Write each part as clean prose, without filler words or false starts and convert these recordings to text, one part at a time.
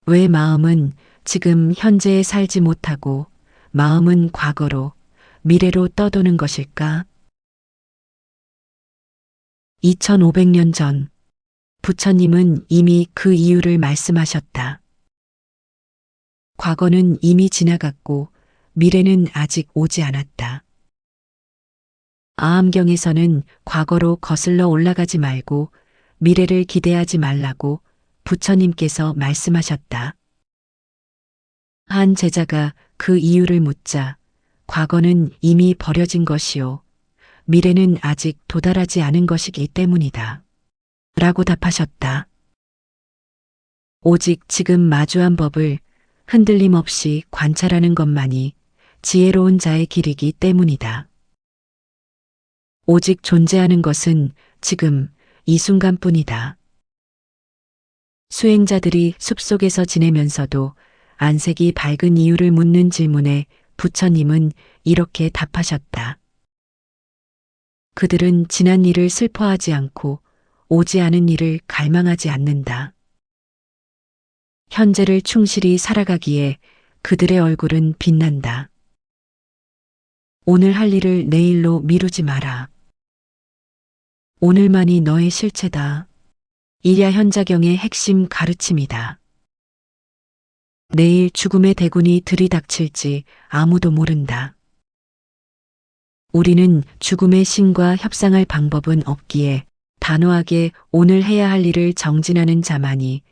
왜 마음은 지금 현재에 살지 못하고 마음은 과거로, 미래로 떠도는 것일까? 2500년 전, 부처님은 이미 그 이유를 말씀하셨다. 과거는 이미 지나갔고 미래는 아직 오지 않았다. 아함경에서는 과거로 거슬러 올라가지 말고 미래를 기대하지 말라고 부처님께서 말씀하셨다. 한 제자가 그 이유를 묻자 과거는 이미 버려진 것이요. 미래는 아직 도달하지 않은 것이기 때문이다. 라고 답하셨다. 오직 지금 마주한 법을 흔들림 없이 관찰하는 것만이 지혜로운 자의 길이기 때문이다. 오직 존재하는 것은 지금 이 순간뿐이다. 수행자들이 숲속에서 지내면서도 안색이 밝은 이유를 묻는 질문에 부처님은 이렇게 답하셨다. 그들은 지난 일을 슬퍼하지 않고 오지 않은 일을 갈망하지 않는다. 현재를 충실히 살아가기에 그들의 얼굴은 빛난다. 오늘 할 일을 내일로 미루지 마라. 오늘만이 너의 실체다. 일야현자경의 핵심 가르침이다. 내일 죽음의 대군이 들이닥칠지 아무도 모른다. 우리는 죽음의 신과 협상할 방법은 없기에 단호하게 오늘 해야 할 일을 정진하는 자만이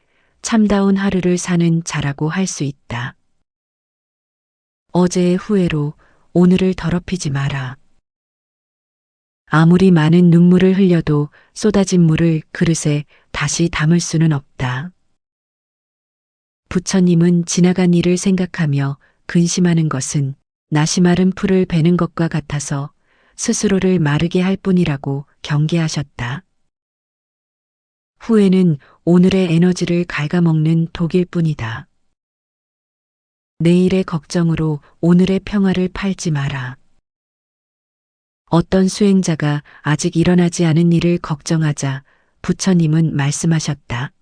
참다운 하루를 사는 자라고 할 수 있다. 어제의 후회로 오늘을 더럽히지 마라. 아무리 많은 눈물을 흘려도 쏟아진 물을 그릇에 다시 담을 수는 없다. 부처님은 지나간 일을 생각하며 근심하는 것은 낯이 마른 풀을 베는 것과 같아서 스스로를 마르게 할 뿐이라고 경계하셨다. 후회는 오늘의 에너지를 갉아먹는 독일 뿐이다. 내일의 걱정으로 오늘의 평화를 팔지 마라. 어떤 수행자가 아직 일어나지 않은 일을 걱정하자 부처님은 말씀하셨다.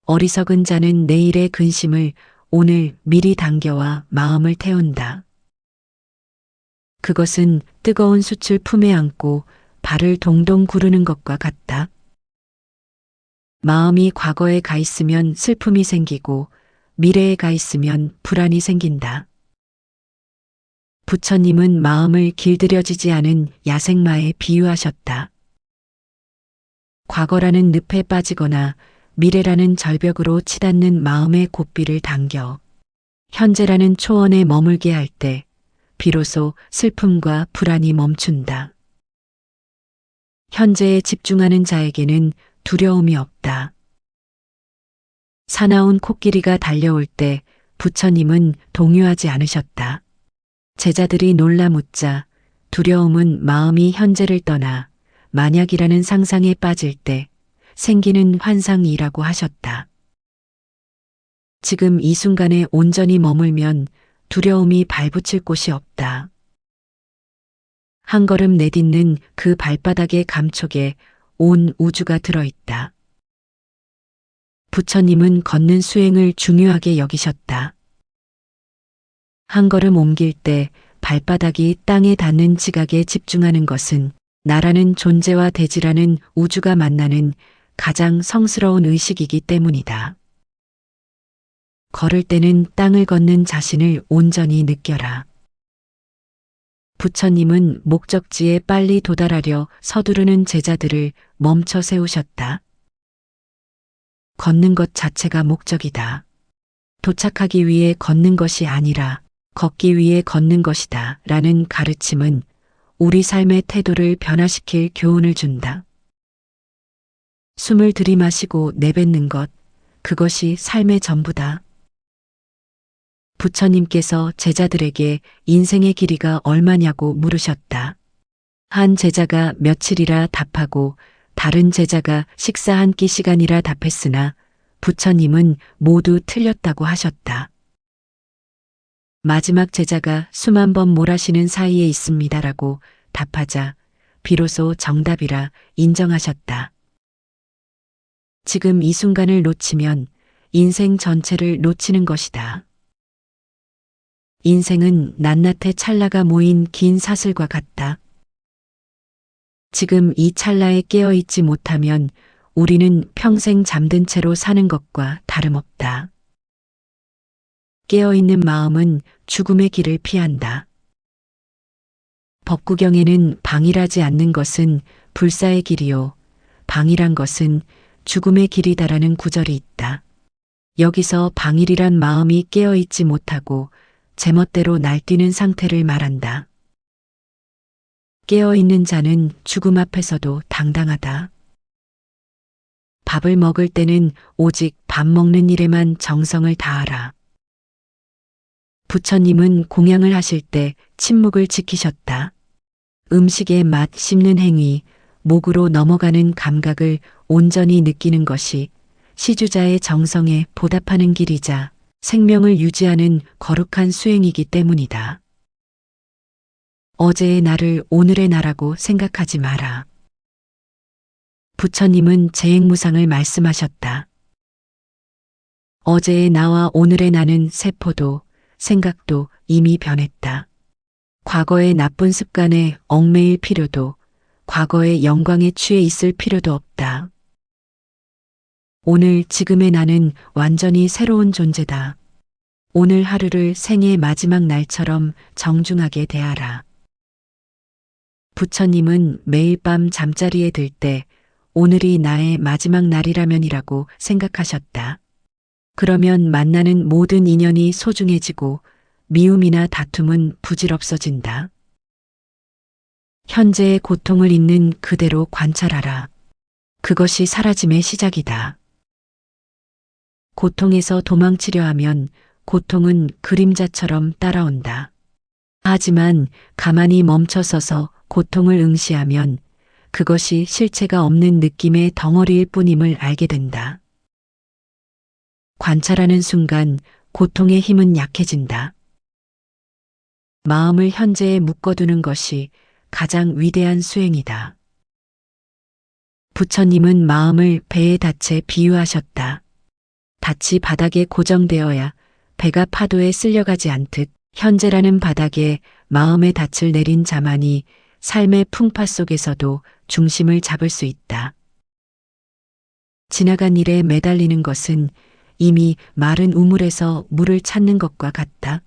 어리석은 자는 내일의 근심을 오늘 미리 당겨와 마음을 태운다. 그것은 뜨거운 숯을 품에 안고 발을 동동 구르는 것과 같다. 마음이 과거에 가 있으면 슬픔이 생기고 미래에 가 있으면 불안이 생긴다. 부처님은 마음을 길들여지지 않은 야생마에 비유하셨다. 과거라는 늪에 빠지거나 미래라는 절벽으로 치닫는 마음의 고삐를 당겨 현재라는 초원에 머물게 할 때 비로소 슬픔과 불안이 멈춘다. 현재에 집중하는 자에게는 두려움이 없다. 사나운 코끼리가 달려올 때 부처님은 동요하지 않으셨다. 제자들이 놀라 묻자 두려움은 마음이 현재를 떠나 만약이라는 상상에 빠질 때 생기는 환상이라고 하셨다. 지금 이 순간에 온전히 머물면 두려움이 발붙일 곳이 없다. 한 걸음 내딛는 그 발바닥의 감촉에 온 우주가 들어있다. 부처님은 걷는 수행을 중요하게 여기셨다. 한 걸음 옮길 때 발바닥이 땅에 닿는 지각에 집중하는 것은 나라는 존재와 대지라는 우주가 만나는 가장 성스러운 의식이기 때문이다. 걸을 때는 땅을 걷는 자신을 온전히 느껴라. 부처님은 목적지에 빨리 도달하려 서두르는 제자들을 멈춰 세우셨다. 걷는 것 자체가 목적이다. 도착하기 위해 걷는 것이 아니라 걷기 위해 걷는 것이다. 라는 가르침은 우리 삶의 태도를 변화시킬 교훈을 준다. 숨을 들이마시고 내뱉는 것, 그것이 삶의 전부다. 부처님께서 제자들에게 인생의 길이가 얼마냐고 물으셨다. 한 제자가 며칠이라 답하고 다른 제자가 식사 한 끼 시간이라 답했으나 부처님은 모두 틀렸다고 하셨다. 마지막 제자가 숨 한 번 몰아쉬는 사이에 있습니다라고 답하자 비로소 정답이라 인정하셨다. 지금 이 순간을 놓치면 인생 전체를 놓치는 것이다. 인생은 낱낱의 찰나가 모인 긴 사슬과 같다. 지금 이 찰나에 깨어있지 못하면 우리는 평생 잠든 채로 사는 것과 다름없다. 깨어있는 마음은 죽음의 길을 피한다. 법구경에는 방일하지 않는 것은 불사의 길이요, 방일한 것은 죽음의 길이다라는 구절이 있다. 여기서 방일이란 마음이 깨어있지 못하고 제멋대로 날뛰는 상태를 말한다. 깨어있는 자는 죽음 앞에서도 당당하다. 밥을 먹을 때는 오직 밥 먹는 일에만 정성을 다하라. 부처님은 공양을 하실 때 침묵을 지키셨다. 음식의 맛 씹는 행위, 목으로 넘어가는 감각을 온전히 느끼는 것이 시주자의 정성에 보답하는 길이자 생명을 유지하는 거룩한 수행이기 때문이다. 어제의 나를 오늘의 나라고 생각하지 마라. 부처님은 재행무상을 말씀하셨다. 어제의 나와 오늘의 나는 세포도 생각도 이미 변했다. 과거의 나쁜 습관에 얽매일 필요도, 과거의 영광에 취해 있을 필요도 없다. 오늘 지금의 나는 완전히 새로운 존재다. 오늘 하루를 생의 마지막 날처럼 정중하게 대하라. 부처님은 매일 밤 잠자리에 들 때 오늘이 나의 마지막 날이라면이라고 생각하셨다. 그러면 만나는 모든 인연이 소중해지고 미움이나 다툼은 부질없어진다. 현재의 고통을 있는 그대로 관찰하라. 그것이 사라짐의 시작이다. 고통에서 도망치려 하면 고통은 그림자처럼 따라온다. 하지만 가만히 멈춰서서 고통을 응시하면 그것이 실체가 없는 느낌의 덩어리일 뿐임을 알게 된다. 관찰하는 순간 고통의 힘은 약해진다. 마음을 현재에 묶어두는 것이 가장 위대한 수행이다. 부처님은 마음을 배의 닻에 비유하셨다. 닻이 바닥에 고정되어야 배가 파도에 쓸려가지 않듯 현재라는 바닥에 마음의 닻을 내린 자만이 삶의 풍파 속에서도 중심을 잡을 수 있다. 지나간 일에 매달리는 것은 이미 마른 우물에서 물을 찾는 것과 같다.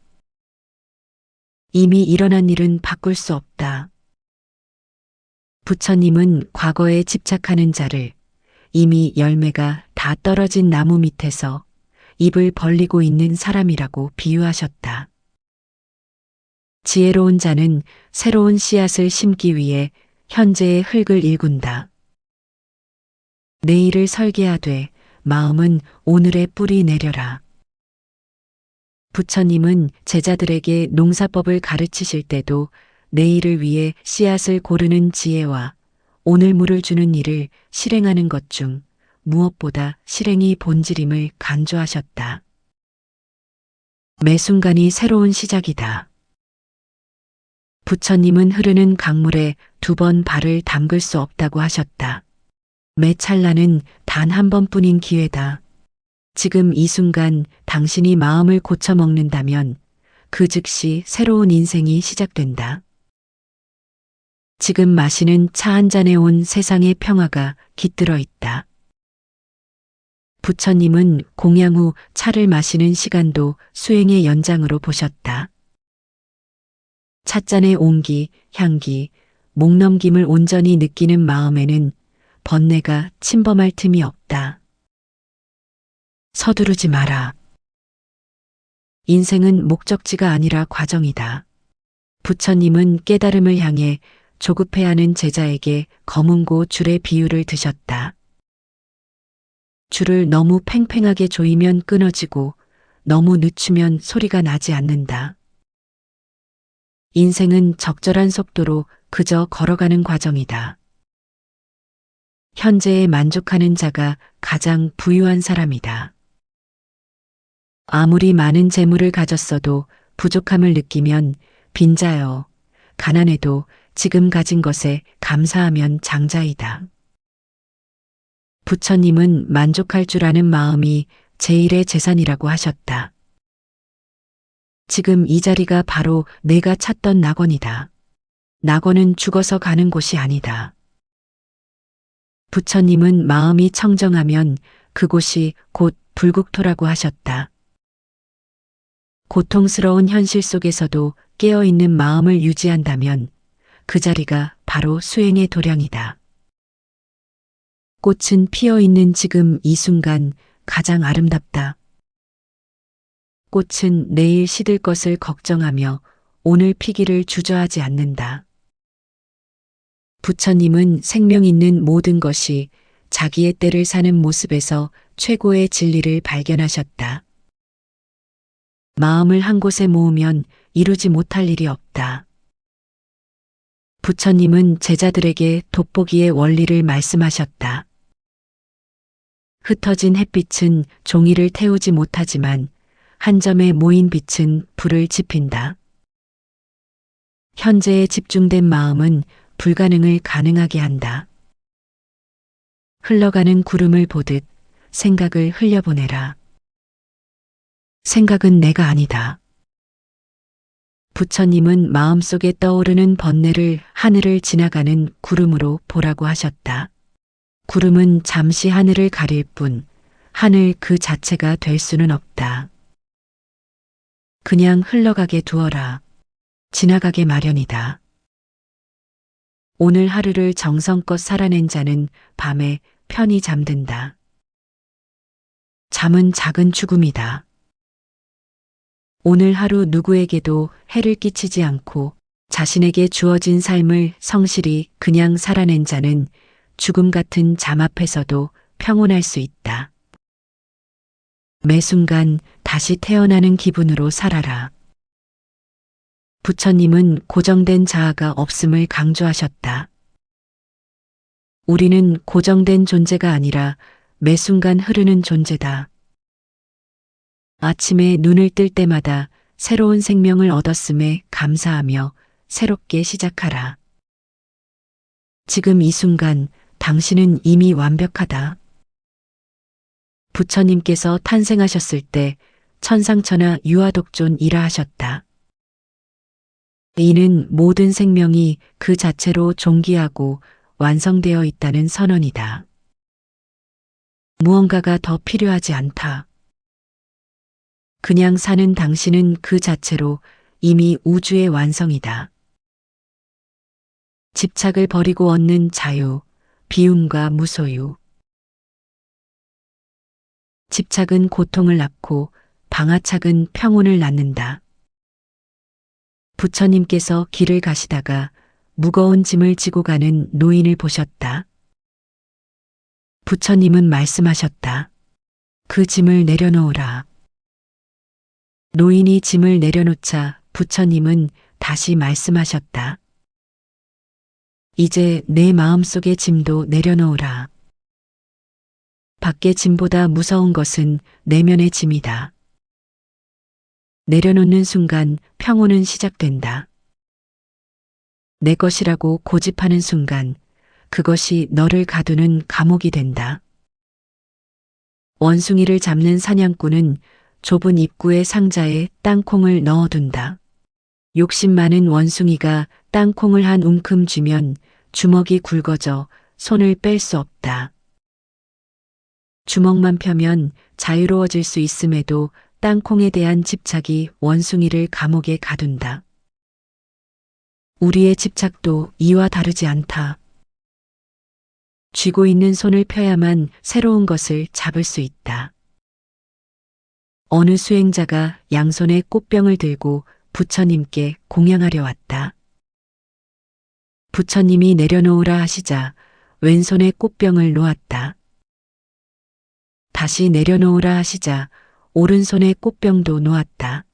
이미 일어난 일은 바꿀 수 없다. 부처님은 과거에 집착하는 자를 이미 열매가 다 떨어진 나무 밑에서 입을 벌리고 있는 사람이라고 비유하셨다. 지혜로운 자는 새로운 씨앗을 심기 위해 현재의 흙을 일군다. 내일을 설계하되 마음은 오늘의 뿌리 내려라. 부처님은 제자들에게 농사법을 가르치실 때도 내일을 위해 씨앗을 고르는 지혜와 오늘 물을 주는 일을 실행하는 것 중 무엇보다 실행이 본질임을 강조하셨다. 매 순간이 새로운 시작이다. 부처님은 흐르는 강물에 2번 발을 담글 수 없다고 하셨다. 매 찰나는 단 한 번뿐인 기회다. 지금 이 순간 당신이 마음을 고쳐먹는다면 그 즉시 새로운 인생이 시작된다. 지금 마시는 차 한 잔에 온 세상의 평화가 깃들어 있다. 부처님은 공양 후 차를 마시는 시간도 수행의 연장으로 보셨다. 찻잔의 온기, 향기, 목넘김을 온전히 느끼는 마음에는 번뇌가 침범할 틈이 없다. 서두르지 마라. 인생은 목적지가 아니라 과정이다. 부처님은 깨달음을 향해 조급해하는 제자에게 검은고 줄의 비유를 드셨다. 줄을 너무 팽팽하게 조이면 끊어지고 너무 늦추면 소리가 나지 않는다. 인생은 적절한 속도로 그저 걸어가는 과정이다. 현재에 만족하는 자가 가장 부유한 사람이다. 아무리 많은 재물을 가졌어도 부족함을 느끼면 빈자여, 가난해도 지금 가진 것에 감사하면 장자이다. 부처님은 만족할 줄 아는 마음이 제1의 재산이라고 하셨다. 지금 이 자리가 바로 내가 찾던 낙원이다. 낙원은 죽어서 가는 곳이 아니다. 부처님은 마음이 청정하면 그곳이 곧 불국토라고 하셨다. 고통스러운 현실 속에서도 깨어있는 마음을 유지한다면 그 자리가 바로 수행의 도량이다. 꽃은 피어있는 지금 이 순간 가장 아름답다. 꽃은 내일 시들 것을 걱정하며 오늘 피기를 주저하지 않는다. 부처님은 생명 있는 모든 것이 자기의 때를 사는 모습에서 최고의 진리를 발견하셨다. 마음을 한 곳에 모으면 이루지 못할 일이 없다. 부처님은 제자들에게 돋보기의 원리를 말씀하셨다. 흩어진 햇빛은 종이를 태우지 못하지만 한 점에 모인 빛은 불을 지핀다. 현재에 집중된 마음은 불가능을 가능하게 한다. 흘러가는 구름을 보듯 생각을 흘려보내라. 생각은 내가 아니다. 부처님은 마음속에 떠오르는 번뇌를 하늘을 지나가는 구름으로 보라고 하셨다. 구름은 잠시 하늘을 가릴 뿐 하늘 그 자체가 될 수는 없다. 그냥 흘러가게 두어라. 지나가게 마련이다. 오늘 하루를 정성껏 살아낸 자는 밤에 편히 잠든다. 잠은 작은 죽음이다. 오늘 하루 누구에게도 해를 끼치지 않고 자신에게 주어진 삶을 성실히 그냥 살아낸 자는 죽음 같은 잠 앞에서도 평온할 수 있다. 매 순간 다시 태어나는 기분으로 살아라. 부처님은 고정된 자아가 없음을 강조하셨다. 우리는 고정된 존재가 아니라 매 순간 흐르는 존재다. 아침에 눈을 뜰 때마다 새로운 생명을 얻었음에 감사하며 새롭게 시작하라. 지금 이 순간 당신은 이미 완벽하다. 부처님께서 탄생하셨을 때 천상천하 유아독존이라 하셨다. 이는 모든 생명이 그 자체로 존귀하고 완성되어 있다는 선언이다. 무언가가 더 필요하지 않다. 그냥 사는 당신은 그 자체로 이미 우주의 완성이다. 집착을 버리고 얻는 자유, 비움과 무소유. 집착은 고통을 낳고 방아착은 평온을 낳는다. 부처님께서 길을 가시다가 무거운 짐을 지고 가는 노인을 보셨다. 부처님은 말씀하셨다. 그 짐을 내려놓으라. 노인이 짐을 내려놓자 부처님은 다시 말씀하셨다. 이제 내 마음속의 짐도 내려놓으라. 밖의 짐보다 무서운 것은 내면의 짐이다. 내려놓는 순간 평온은 시작된다. 내 것이라고 고집하는 순간 그것이 너를 가두는 감옥이 된다. 원숭이를 잡는 사냥꾼은 좁은 입구의 상자에 땅콩을 넣어둔다. 욕심 많은 원숭이가 땅콩을 한 움큼 쥐면 주먹이 굵어져 손을 뺄 수 없다. 주먹만 펴면 자유로워질 수 있음에도 땅콩에 대한 집착이 원숭이를 감옥에 가둔다. 우리의 집착도 이와 다르지 않다. 쥐고 있는 손을 펴야만 새로운 것을 잡을 수 있다. 어느 수행자가 양손에 꽃병을 들고 부처님께 공양하려 왔다. 부처님이 내려놓으라 하시자 왼손에 꽃병을 놓았다. 다시 내려놓으라 하시자 오른손에 꽃병도 놓았다.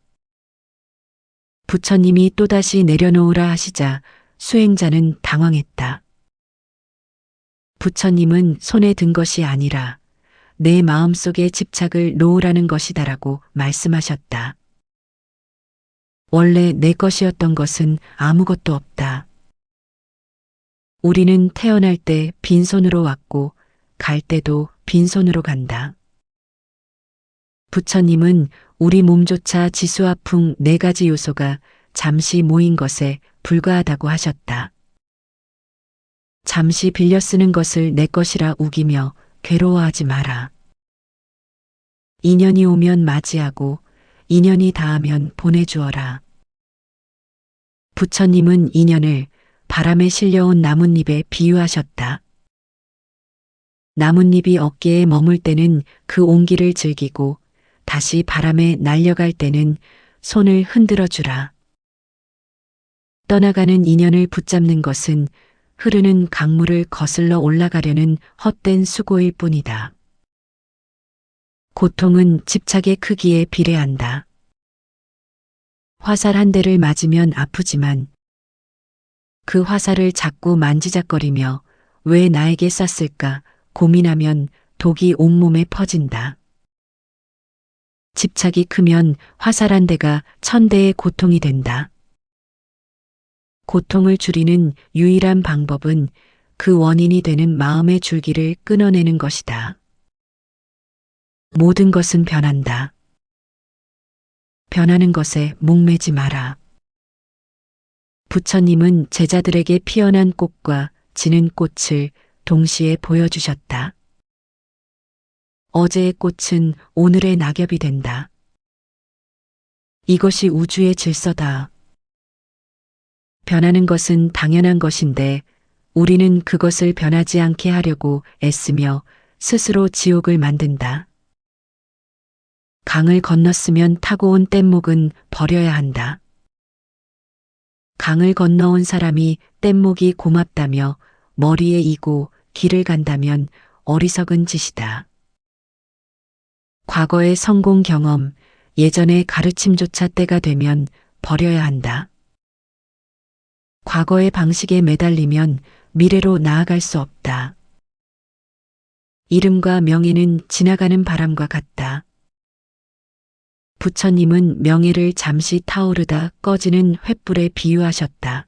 부처님이 또다시 내려놓으라 하시자 수행자는 당황했다. 부처님은 손에 든 것이 아니라 내 마음속의 집착을 놓으라는 것이다라고 말씀하셨다. 원래 내 것이었던 것은 아무것도 없다. 우리는 태어날 때 빈손으로 왔고 갈 때도 빈손으로 간다. 부처님은 우리 몸조차 지수화풍 네 가지 요소가 잠시 모인 것에 불과하다고 하셨다. 잠시 빌려 쓰는 것을 내 것이라 우기며 괴로워하지 마라. 인연이 오면 맞이하고 인연이 닿으면 보내주어라. 부처님은 인연을 바람에 실려온 나뭇잎에 비유하셨다. 나뭇잎이 어깨에 머물 때는 그 온기를 즐기고 다시 바람에 날려갈 때는 손을 흔들어 주라. 떠나가는 인연을 붙잡는 것은 흐르는 강물을 거슬러 올라가려는 헛된 수고일 뿐이다. 고통은 집착의 크기에 비례한다. 화살 한 대를 맞으면 아프지만 그 화살을 자꾸 만지작거리며 왜 나에게 쐈을까 고민하면 독이 온몸에 퍼진다. 집착이 크면 화살 한 대가 1000대의 고통이 된다. 고통을 줄이는 유일한 방법은 그 원인이 되는 마음의 줄기를 끊어내는 것이다. 모든 것은 변한다. 변하는 것에 목매지 마라. 부처님은 제자들에게 피어난 꽃과 지는 꽃을 동시에 보여주셨다. 어제의 꽃은 오늘의 낙엽이 된다. 이것이 우주의 질서다. 변하는 것은 당연한 것인데 우리는 그것을 변하지 않게 하려고 애쓰며 스스로 지옥을 만든다. 강을 건넜으면 타고 온 뗏목은 버려야 한다. 강을 건너온 사람이 뗏목이 고맙다며 머리에 이고 길을 간다면 어리석은 짓이다. 과거의 성공 경험, 예전의 가르침조차 때가 되면 버려야 한다. 과거의 방식에 매달리면 미래로 나아갈 수 없다. 이름과 명예는 지나가는 바람과 같다. 부처님은 명예를 잠시 타오르다 꺼지는 횃불에 비유하셨다.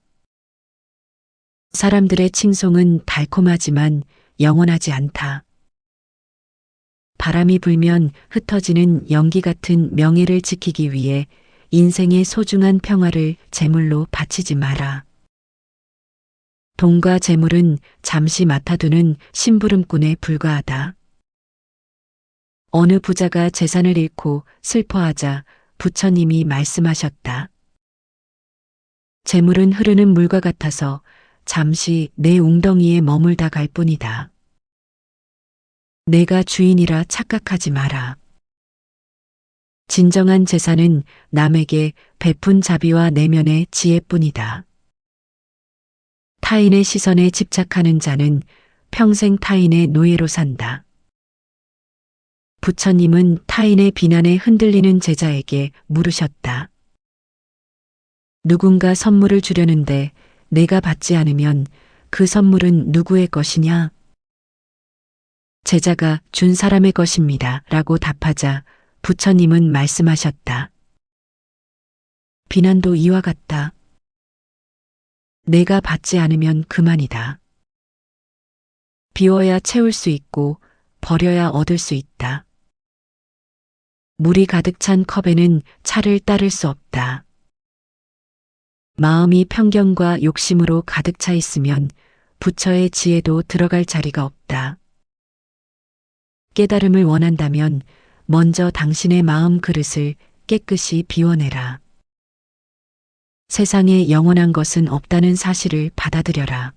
사람들의 칭송은 달콤하지만 영원하지 않다. 바람이 불면 흩어지는 연기 같은 명예를 지키기 위해 인생의 소중한 평화를 제물로 바치지 마라. 돈과 재물은 잠시 맡아두는 심부름꾼에 불과하다. 어느 부자가 재산을 잃고 슬퍼하자 부처님이 말씀하셨다. 재물은 흐르는 물과 같아서 잠시 내 웅덩이에 머물다 갈 뿐이다. 내가 주인이라 착각하지 마라. 진정한 재산은 남에게 베푼 자비와 내면의 지혜뿐이다. 타인의 시선에 집착하는 자는 평생 타인의 노예로 산다. 부처님은 타인의 비난에 흔들리는 제자에게 물으셨다. 누군가 선물을 주려는데 내가 받지 않으면 그 선물은 누구의 것이냐? 제자가 준 사람의 것입니다. 라고 답하자 부처님은 말씀하셨다. 비난도 이와 같다. 내가 받지 않으면 그만이다. 비워야 채울 수 있고 버려야 얻을 수 있다. 물이 가득 찬 컵에는 차를 따를 수 없다. 마음이 편견과 욕심으로 가득 차 있으면 부처의 지혜도 들어갈 자리가 없다. 깨달음을 원한다면 먼저 당신의 마음 그릇을 깨끗이 비워내라. 세상에 영원한 것은 없다는 사실을 받아들여라.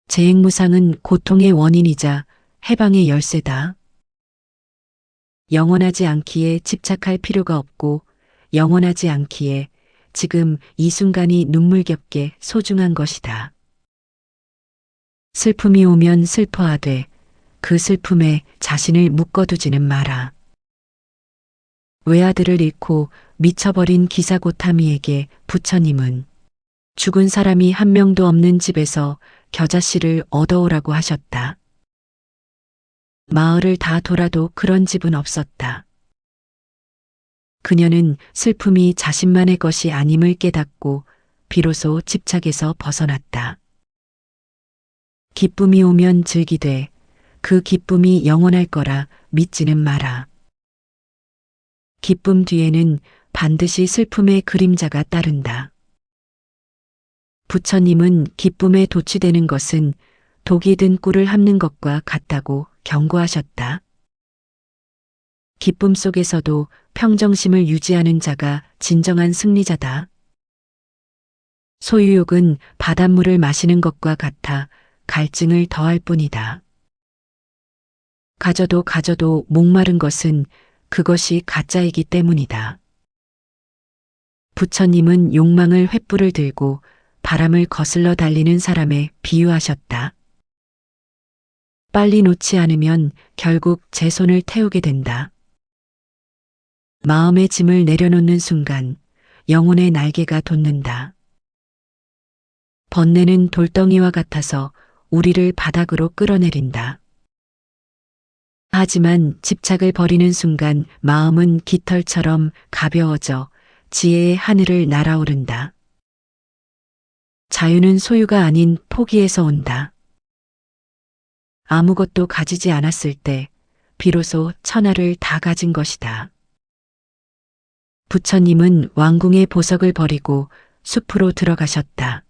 재행무상은 고통의 원인이자 해방의 열쇠다. 영원하지 않기에 집착할 필요가 없고 영원하지 않기에 지금 이 순간이 눈물겹게 소중한 것이다. 슬픔이 오면 슬퍼하되 그 슬픔에 자신을 묶어두지는 마라. 외아들을 잃고 미쳐버린 기사고타미에게 부처님은 죽은 사람이 한 명도 없는 집에서 겨자씨를 얻어오라고 하셨다. 마을을 다 돌아도 그런 집은 없었다. 그녀는 슬픔이 자신만의 것이 아님을 깨닫고 비로소 집착에서 벗어났다. 기쁨이 오면 즐기되 그 기쁨이 영원할 거라 믿지는 마라. 기쁨 뒤에는 반드시 슬픔의 그림자가 따른다. 부처님은 기쁨에 도취되는 것은 독이 든 꿀을 함는 것과 같다고 경고하셨다. 기쁨 속에서도 평정심을 유지하는 자가 진정한 승리자다. 소유욕은 바닷물을 마시는 것과 같아 갈증을 더할 뿐이다. 가져도 목마른 것은 그것이 가짜이기 때문이다. 부처님은 욕망을 횃불을 들고 바람을 거슬러 달리는 사람에 비유하셨다. 빨리 놓지 않으면 결국 제 손을 태우게 된다. 마음의 짐을 내려놓는 순간 영혼의 날개가 돋는다. 번뇌는 돌덩이와 같아서 우리를 바닥으로 끌어내린다. 하지만 집착을 버리는 순간 마음은 깃털처럼 가벼워져 지혜의 하늘을 날아오른다. 자유는 소유가 아닌 포기에서 온다. 아무것도 가지지 않았을 때 비로소 천하를 다 가진 것이다. 부처님은 왕궁의 보석을 버리고 숲으로 들어가셨다.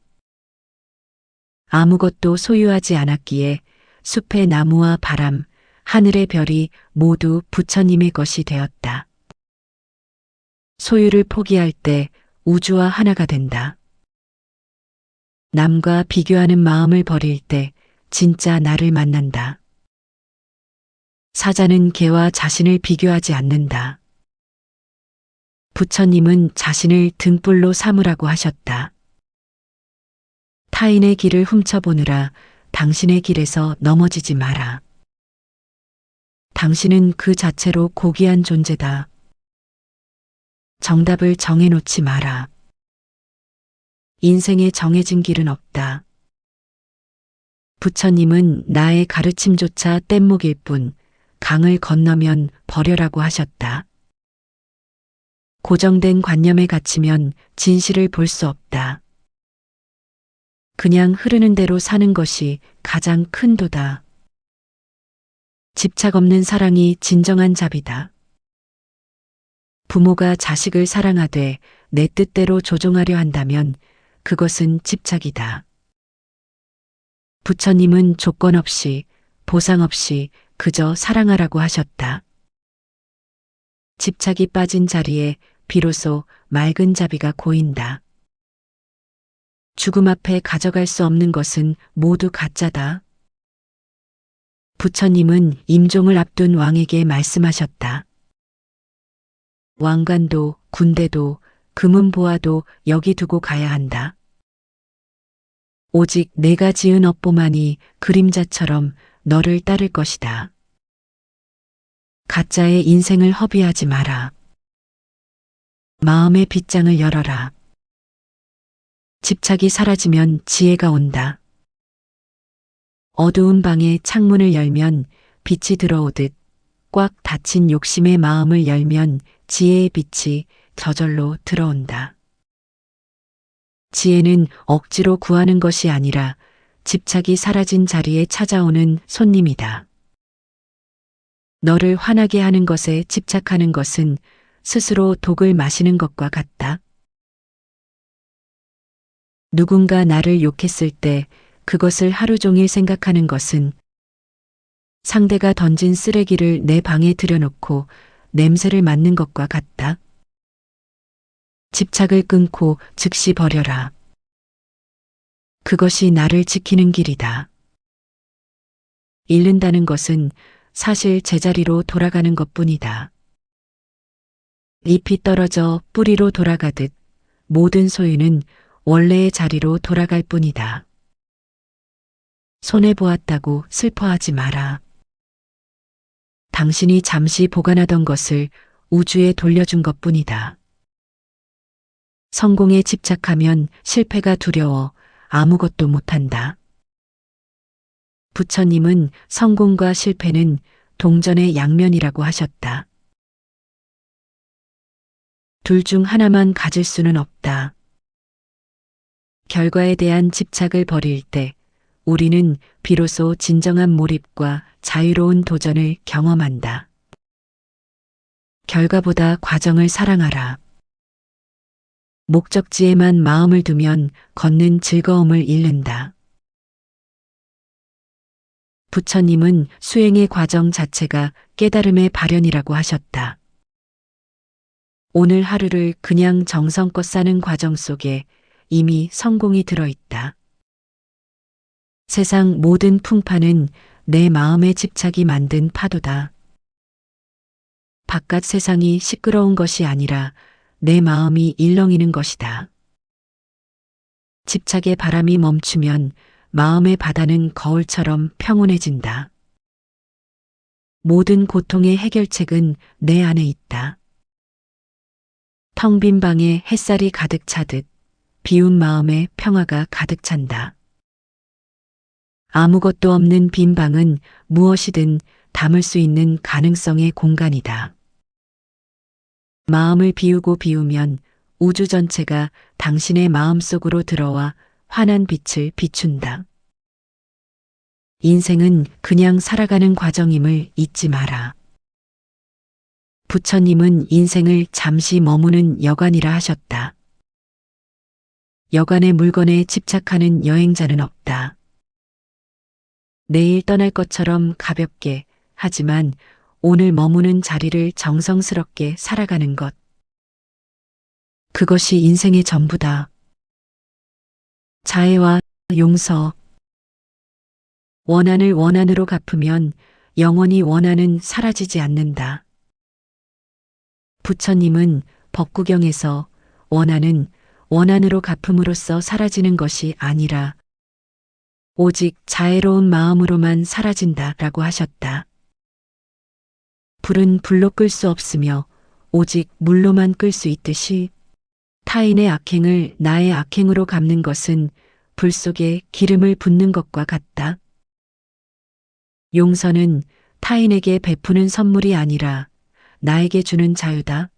아무것도 소유하지 않았기에 숲의 나무와 바람, 하늘의 별이 모두 부처님의 것이 되었다. 소유를 포기할 때 우주와 하나가 된다. 남과 비교하는 마음을 버릴 때 진짜 나를 만난다. 사자는 개와 자신을 비교하지 않는다. 부처님은 자신을 등불로 삼으라고 하셨다. 타인의 길을 훔쳐보느라 당신의 길에서 넘어지지 마라. 당신은 그 자체로 고귀한 존재다. 정답을 정해놓지 마라. 인생에 정해진 길은 없다. 부처님은 나의 가르침조차 뗏목일 뿐 강을 건너면 버려라고 하셨다. 고정된 관념에 갇히면 진실을 볼 수 없다. 그냥 흐르는 대로 사는 것이 가장 큰 도다. 집착 없는 사랑이 진정한 자비다. 부모가 자식을 사랑하되 내 뜻대로 조종하려 한다면 그것은 집착이다. 부처님은 조건 없이, 보상 없이 그저 사랑하라고 하셨다. 집착이 빠진 자리에 비로소 맑은 자비가 고인다. 죽음 앞에 가져갈 수 없는 것은 모두 가짜다. 부처님은 임종을 앞둔 왕에게 말씀하셨다. 왕관도 군대도 금은보화도 여기 두고 가야 한다. 오직 내가 지은 업보만이 그림자처럼 너를 따를 것이다. 가짜의 인생을 허비하지 마라. 마음의 빗장을 열어라. 집착이 사라지면 지혜가 온다. 어두운 방에 창문을 열면 빛이 들어오듯 꽉 닫힌 욕심의 마음을 열면 지혜의 빛이 저절로 들어온다. 지혜는 억지로 구하는 것이 아니라 집착이 사라진 자리에 찾아오는 손님이다. 너를 화나게 하는 것에 집착하는 것은 스스로 독을 마시는 것과 같다. 누군가 나를 욕했을 때 그것을 하루 종일 생각하는 것은 상대가 던진 쓰레기를 내 방에 들여놓고 냄새를 맡는 것과 같다. 집착을 끊고 즉시 버려라. 그것이 나를 지키는 길이다. 잃는다는 것은 사실 제자리로 돌아가는 것뿐이다. 잎이 떨어져 뿌리로 돌아가듯 모든 소유는 원래의 자리로 돌아갈 뿐이다. 손해보았다고 슬퍼하지 마라. 당신이 잠시 보관하던 것을 우주에 돌려준 것뿐이다. 성공에 집착하면 실패가 두려워 아무것도 못한다. 부처님은 성공과 실패는 동전의 양면이라고 하셨다. 둘 중 하나만 가질 수는 없다. 결과에 대한 집착을 버릴 때 우리는 비로소 진정한 몰입과 자유로운 도전을 경험한다. 결과보다 과정을 사랑하라. 목적지에만 마음을 두면 걷는 즐거움을 잃는다. 부처님은 수행의 과정 자체가 깨달음의 발현이라고 하셨다. 오늘 하루를 그냥 정성껏 사는 과정 속에 이미 성공이 들어있다. 세상 모든 풍파는 내 마음의 집착이 만든 파도다. 바깥 세상이 시끄러운 것이 아니라 내 마음이 일렁이는 것이다. 집착의 바람이 멈추면 마음의 바다는 거울처럼 평온해진다. 모든 고통의 해결책은 내 안에 있다. 텅 빈 방에 햇살이 가득 차듯 비운 마음에 평화가 가득 찬다. 아무것도 없는 빈 방은 무엇이든 담을 수 있는 가능성의 공간이다. 마음을 비우고 비우면 우주 전체가 당신의 마음 속으로 들어와 환한 빛을 비춘다. 인생은 그냥 살아가는 과정임을 잊지 마라. 부처님은 인생을 잠시 머무는 여관이라 하셨다. 여관의 물건에 집착하는 여행자는 없다. 내일 떠날 것처럼 가볍게, 하지만 오늘 머무는 자리를 정성스럽게 살아가는 것. 그것이 인생의 전부다. 자애와 용서. 원한을 원한으로 갚으면 영원히 원한은 사라지지 않는다. 부처님은 법구경에서 원한은 원한으로 갚음으로써 사라지는 것이 아니라 오직 자애로운 마음으로만 사라진다라고 하셨다. 불은 불로 끌 수 없으며 오직 물로만 끌 수 있듯이 타인의 악행을 나의 악행으로 갚는 것은 불 속에 기름을 붓는 것과 같다. 용서는 타인에게 베푸는 선물이 아니라 나에게 주는 자유다.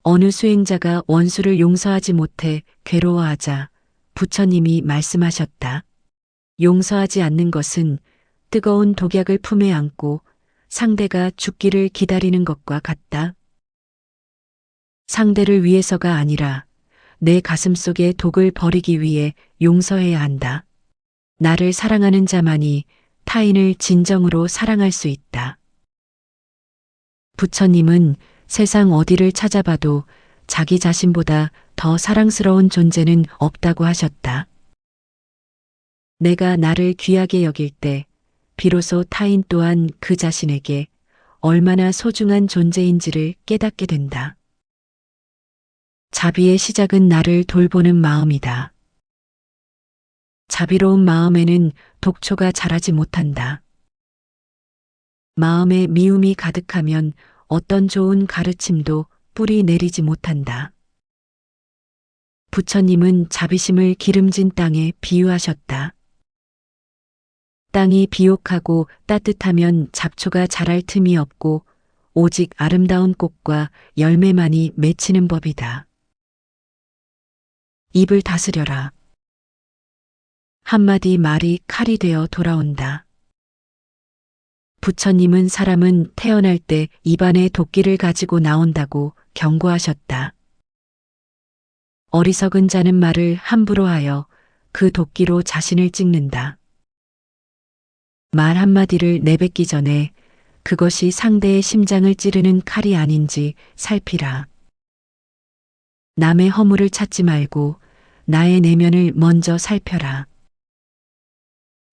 어느 수행자가 원수를 용서하지 못해 괴로워하자 부처님이 말씀하셨다. 용서하지 않는 것은 뜨거운 독약을 품에 안고 상대가 죽기를 기다리는 것과 같다. 상대를 위해서가 아니라 내 가슴 속의 독을 버리기 위해 용서해야 한다. 나를 사랑하는 자만이 타인을 진정으로 사랑할 수 있다. 부처님은 세상 어디를 찾아봐도 자기 자신보다 더 사랑스러운 존재는 없다고 하셨다. 내가 나를 귀하게 여길 때 비로소 타인 또한 그 자신에게 얼마나 소중한 존재인지를 깨닫게 된다. 자비의 시작은 나를 돌보는 마음이다. 자비로운 마음에는 독초가 자라지 못한다. 마음에 미움이 가득하면 어떤 좋은 가르침도 뿌리 내리지 못한다. 부처님은 자비심을 기름진 땅에 비유하셨다. 땅이 비옥하고 따뜻하면 잡초가 자랄 틈이 없고 오직 아름다운 꽃과 열매만이 맺히는 법이다. 입을 다스려라. 한마디 말이 칼이 되어 돌아온다. 부처님은 사람은 태어날 때 입안에 도끼를 가지고 나온다고 경고하셨다. 어리석은 자는 말을 함부로 하여 그 도끼로 자신을 찍는다. 말 한마디를 내뱉기 전에 그것이 상대의 심장을 찌르는 칼이 아닌지 살피라. 남의 허물을 찾지 말고 나의 내면을 먼저 살펴라.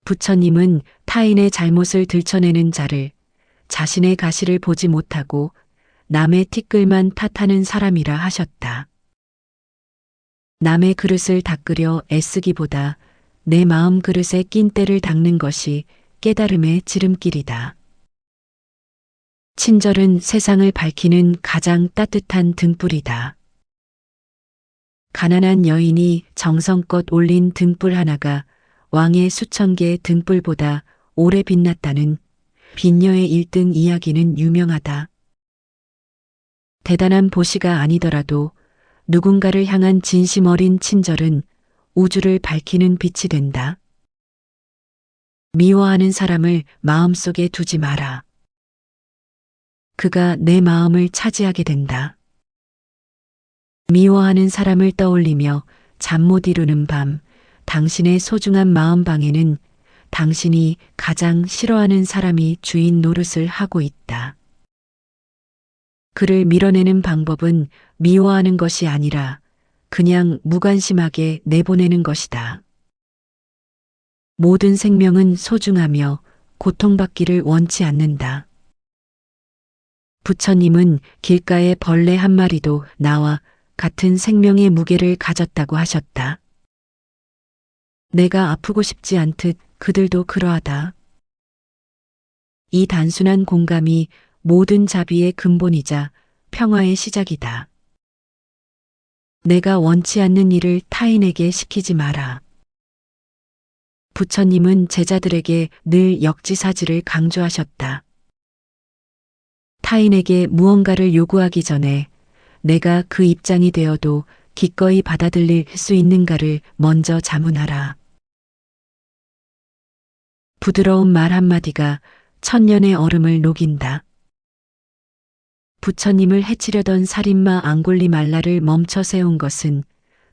부처님은 타인의 잘못을 들춰내는 자를 자신의 가시를 보지 못하고 남의 티끌만 탓하는 사람이라 하셨다. 남의 그릇을 닦으려 애쓰기보다 내 마음 그릇에 낀 때를 닦는 것이 깨달음의 지름길이다. 친절은 세상을 밝히는 가장 따뜻한 등불이다. 가난한 여인이 정성껏 올린 등불 하나가 왕의 수천 개의 등불보다 오래 빛났다는 빈녀의 1등 이야기는 유명하다. 대단한 보시가 아니더라도 누군가를 향한 진심 어린 친절은 우주를 밝히는 빛이 된다. 미워하는 사람을 마음속에 두지 마라. 그가 내 마음을 차지하게 된다. 미워하는 사람을 떠올리며 잠 못 이루는 밤, 당신의 소중한 마음방에는 당신이 가장 싫어하는 사람이 주인 노릇을 하고 있다. 그를 밀어내는 방법은 미워하는 것이 아니라 그냥 무관심하게 내보내는 것이다. 모든 생명은 소중하며 고통받기를 원치 않는다. 부처님은 길가에 벌레 한 마리도 나와 같은 생명의 무게를 가졌다고 하셨다. 내가 아프고 싶지 않듯 그들도 그러하다. 이 단순한 공감이 모든 자비의 근본이자 평화의 시작이다. 내가 원치 않는 일을 타인에게 시키지 마라. 부처님은 제자들에게 늘 역지사지를 강조하셨다. 타인에게 무언가를 요구하기 전에 내가 그 입장이 되어도 기꺼이 받아들일 수 있는가를 먼저 자문하라. 부드러운 말 한마디가 천년의 얼음을 녹인다. 부처님을 해치려던 살인마 앙골리말라를 멈춰 세운 것은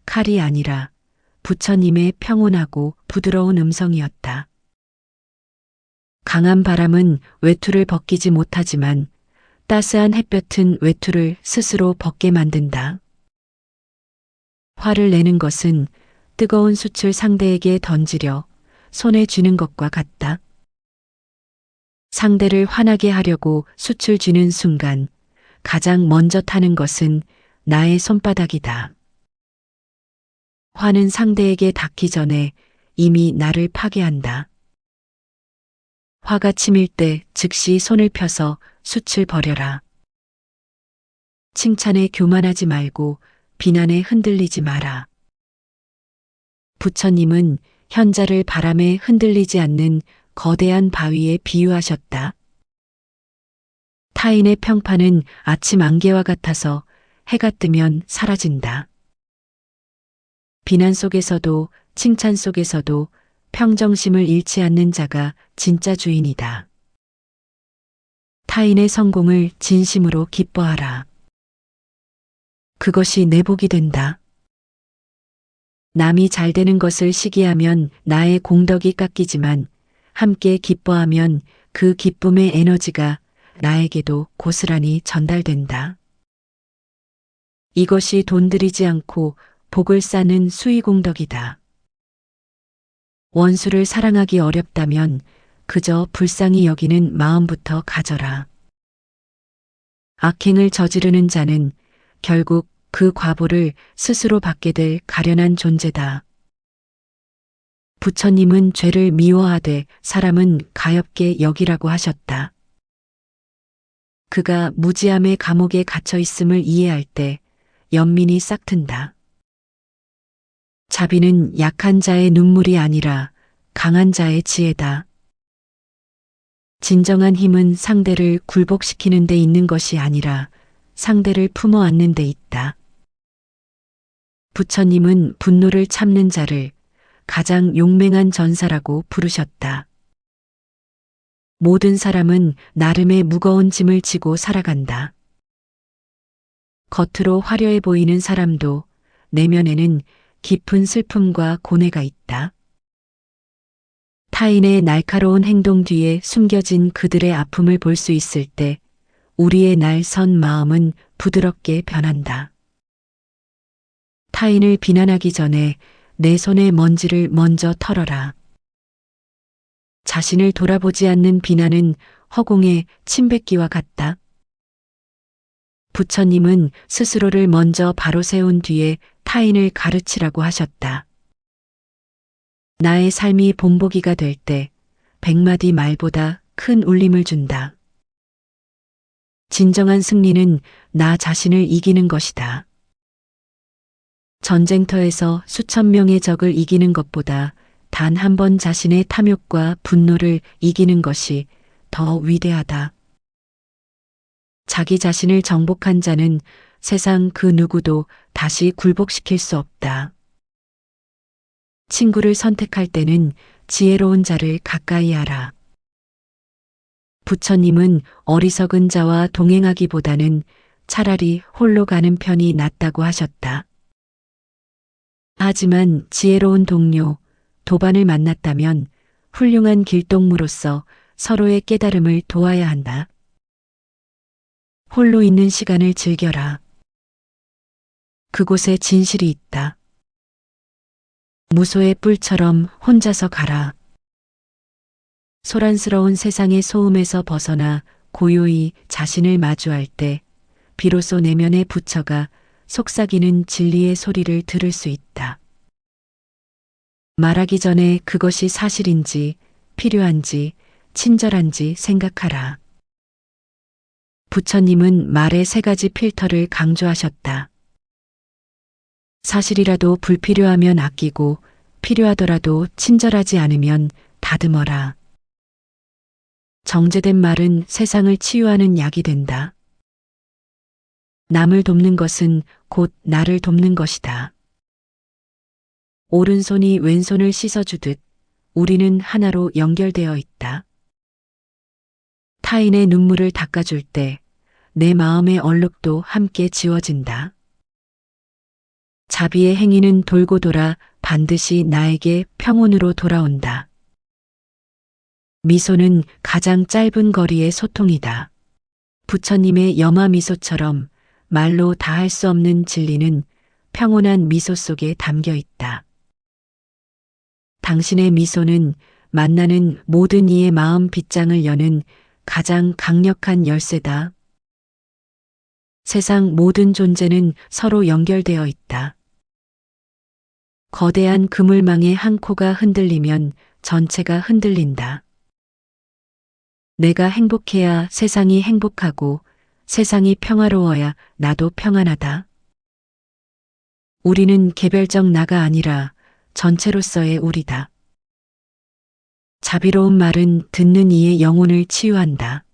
칼이 아니라 부처님의 평온하고 부드러운 음성이었다. 강한 바람은 외투를 벗기지 못하지만 따스한 햇볕은 외투를 스스로 벗게 만든다. 화를 내는 것은 뜨거운 숯을 상대에게 던지려 손에 쥐는 것과 같다. 상대를 화나게 하려고 숯을 쥐는 순간 가장 먼저 타는 것은 나의 손바닥이다. 화는 상대에게 닿기 전에 이미 나를 파괴한다. 화가 치밀 때 즉시 손을 펴서 숯을 버려라. 칭찬에 교만하지 말고 비난에 흔들리지 마라. 부처님은 현자를 바람에 흔들리지 않는 거대한 바위에 비유하셨다. 타인의 평판은 아침 안개와 같아서 해가 뜨면 사라진다. 비난 속에서도 칭찬 속에서도 평정심을 잃지 않는 자가 진짜 주인이다. 타인의 성공을 진심으로 기뻐하라. 그것이 내 복이 된다. 남이 잘 되는 것을 시기하면 나의 공덕이 깎이지만 함께 기뻐하면 그 기쁨의 에너지가 나에게도 고스란히 전달된다. 이것이 돈 들이지 않고 복을 쌓는 수의공덕이다. 원수를 사랑하기 어렵다면 그저 불쌍히 여기는 마음부터 가져라. 악행을 저지르는 자는 결국 그 과보를 스스로 받게 될 가련한 존재다. 부처님은 죄를 미워하되 사람은 가엾게 여기라고 하셨다. 그가 무지함의 감옥에 갇혀 있음을 이해할 때 연민이 싹튼다. 자비는 약한 자의 눈물이 아니라 강한 자의 지혜다. 진정한 힘은 상대를 굴복시키는 데 있는 것이 아니라 상대를 품어 안는 데 있다. 부처님은 분노를 참는 자를 가장 용맹한 전사라고 부르셨다. 모든 사람은 나름의 무거운 짐을 지고 살아간다. 겉으로 화려해 보이는 사람도 내면에는 깊은 슬픔과 고뇌가 있다. 타인의 날카로운 행동 뒤에 숨겨진 그들의 아픔을 볼 수 있을 때 우리의 날 선 마음은 부드럽게 변한다. 타인을 비난하기 전에 내 손의 먼지를 먼저 털어라. 자신을 돌아보지 않는 비난은 허공의 침뱉기와 같다. 부처님은 스스로를 먼저 바로 세운 뒤에 타인을 가르치라고 하셨다. 나의 삶이 본보기가 될 때 100마디 말보다 큰 울림을 준다. 진정한 승리는 나 자신을 이기는 것이다. 전쟁터에서 수천 명의 적을 이기는 것보다 단 한 번 자신의 탐욕과 분노를 이기는 것이 더 위대하다. 자기 자신을 정복한 자는 세상 그 누구도 다시 굴복시킬 수 없다. 친구를 선택할 때는 지혜로운 자를 가까이 하라. 부처님은 어리석은 자와 동행하기보다는 차라리 홀로 가는 편이 낫다고 하셨다. 하지만 지혜로운 동료, 도반을 만났다면 훌륭한 길동무로서 서로의 깨달음을 도와야 한다. 홀로 있는 시간을 즐겨라. 그곳에 진실이 있다. 무소의 뿔처럼 혼자서 가라. 소란스러운 세상의 소음에서 벗어나 고요히 자신을 마주할 때 비로소 내면의 부처가 속삭이는 진리의 소리를 들을 수 있다. 말하기 전에 그것이 사실인지 필요한지 친절한지 생각하라. 부처님은 말의 세 가지 필터를 강조하셨다. 사실이라도 불필요하면 아끼고 필요하더라도 친절하지 않으면 다듬어라. 정제된 말은 세상을 치유하는 약이 된다. 남을 돕는 것은 곧 나를 돕는 것이다. 오른손이 왼손을 씻어주듯 우리는 하나로 연결되어 있다. 타인의 눈물을 닦아줄 때 내 마음의 얼룩도 함께 지워진다. 자비의 행위는 돌고 돌아 반드시 나에게 평온으로 돌아온다. 미소는 가장 짧은 거리의 소통이다. 부처님의 염화 미소처럼 말로 다할 수 없는 진리는 평온한 미소 속에 담겨 있다. 당신의 미소는 만나는 모든 이의 마음 빗장을 여는 가장 강력한 열쇠다. 세상 모든 존재는 서로 연결되어 있다. 거대한 그물망의 한 코가 흔들리면 전체가 흔들린다. 내가 행복해야 세상이 행복하고 세상이 평화로워야 나도 평안하다. 우리는 개별적 나가 아니라 전체로서의 우리다. 자비로운 말은 듣는 이의 영혼을 치유한다.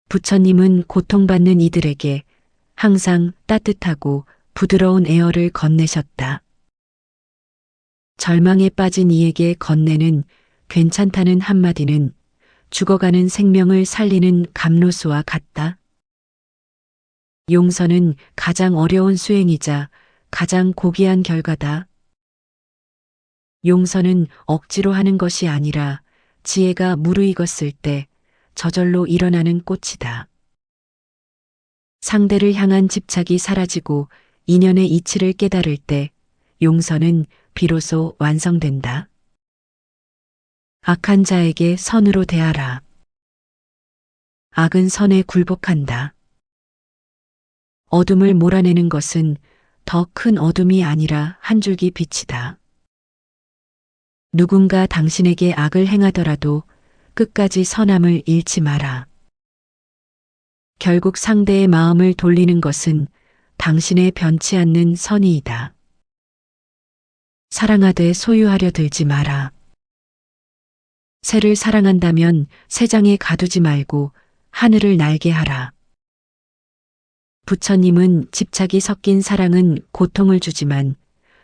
부처님은 고통받는 이들에게 항상 따뜻하고 부드러운 에어를 건네셨다. 절망에 빠진 이에게 건네는 괜찮다는 한마디는 죽어가는 생명을 살리는 감로수와 같다. 용서는 가장 어려운 수행이자 가장 고귀한 결과다. 용서는 억지로 하는 것이 아니라 지혜가 무르익었을 때 저절로 일어나는 꽃이다. 상대를 향한 집착이 사라지고 인연의 이치를 깨달을 때 용서는 비로소 완성된다. 악한 자에게 선으로 대하라. 악은 선에 굴복한다. 어둠을 몰아내는 것은 더 큰 어둠이 아니라 한 줄기 빛이다. 누군가 당신에게 악을 행하더라도 끝까지 선함을 잃지 마라. 결국 상대의 마음을 돌리는 것은 당신의 변치 않는 선의이다. 사랑하되 소유하려 들지 마라. 새를 사랑한다면 새장에 가두지 말고 하늘을 날게 하라. 부처님은 집착이 섞인 사랑은 고통을 주지만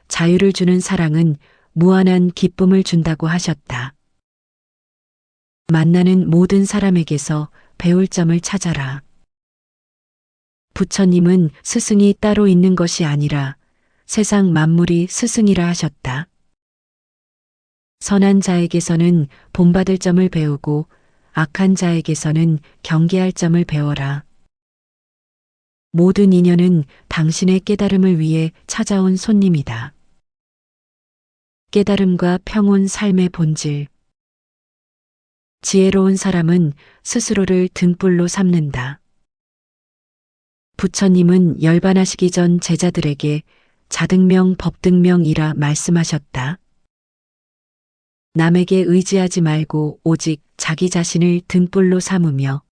자유를 주는 사랑은 무한한 기쁨을 준다고 하셨다. 만나는 모든 사람에게서 배울 점을 찾아라. 부처님은 스승이 따로 있는 것이 아니라 세상 만물이 스승이라 하셨다. 선한 자에게서는 본받을 점을 배우고 악한 자에게서는 경계할 점을 배워라. 모든 인연은 당신의 깨달음을 위해 찾아온 손님이다. 깨달음과 평온 삶의 본질. 지혜로운 사람은 스스로를 등불로 삼는다. 부처님은 열반하시기 전 제자들에게 자등명 법등명이라 말씀하셨다. 남에게 의지하지 말고 오직 자기 자신을 등불로 삼으며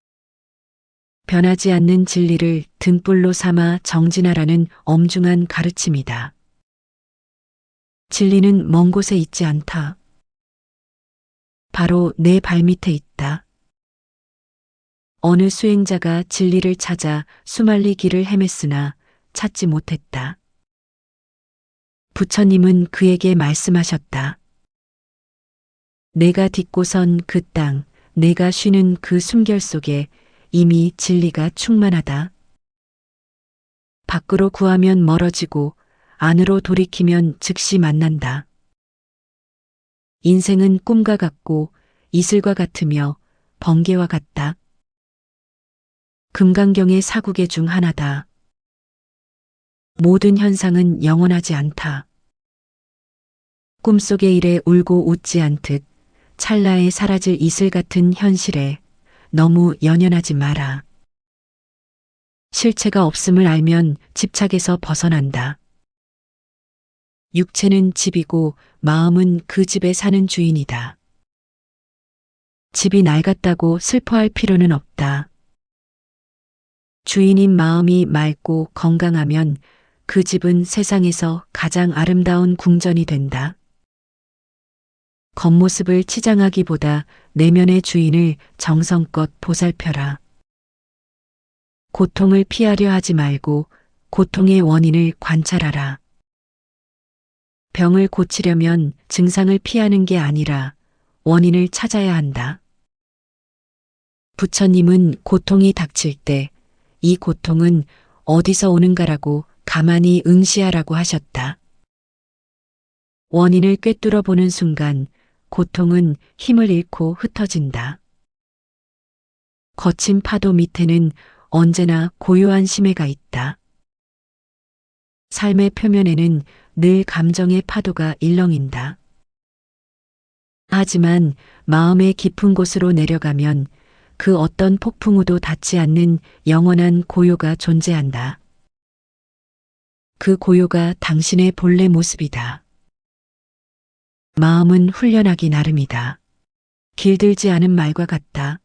변하지 않는 진리를 등불로 삼아 정진하라는 엄중한 가르침이다. 진리는 먼 곳에 있지 않다. 바로 내 발밑에 있다. 어느 수행자가 진리를 찾아 수말리 길을 헤맸으나 찾지 못했다. 부처님은 그에게 말씀하셨다. 내가 딛고선 그 땅, 내가 쉬는 그 숨결 속에 이미 진리가 충만하다. 밖으로 구하면 멀어지고 안으로 돌이키면 즉시 만난다. 인생은 꿈과 같고 이슬과 같으며 번개와 같다. 금강경의 사국의 중 하나다. 모든 현상은 영원하지 않다. 꿈속의 일에 울고 웃지 않듯 찰나에 사라질 이슬 같은 현실에 너무 연연하지 마라. 실체가 없음을 알면 집착에서 벗어난다. 육체는 집이고 마음은 그 집에 사는 주인이다. 집이 낡았다고 슬퍼할 필요는 없다. 주인인 마음이 맑고 건강하면 그 집은 세상에서 가장 아름다운 궁전이 된다. 겉모습을 치장하기보다 내면의 주인을 정성껏 보살펴라. 고통을 피하려 하지 말고 고통의 원인을 관찰하라. 병을 고치려면 증상을 피하는 게 아니라 원인을 찾아야 한다. 부처님은 고통이 닥칠 때 이 고통은 어디서 오는가라고 가만히 응시하라고 하셨다. 원인을 꿰뚫어 보는 순간 고통은 힘을 잃고 흩어진다. 거친 파도 밑에는 언제나 고요한 심해가 있다. 삶의 표면에는 늘 감정의 파도가 일렁인다. 하지만 마음의 깊은 곳으로 내려가면 그 어떤 폭풍우도 닿지 않는 영원한 고요가 존재한다. 그 고요가 당신의 본래 모습이다. 마음은 훈련하기 나름이다. 길들지 않은 말과 같다.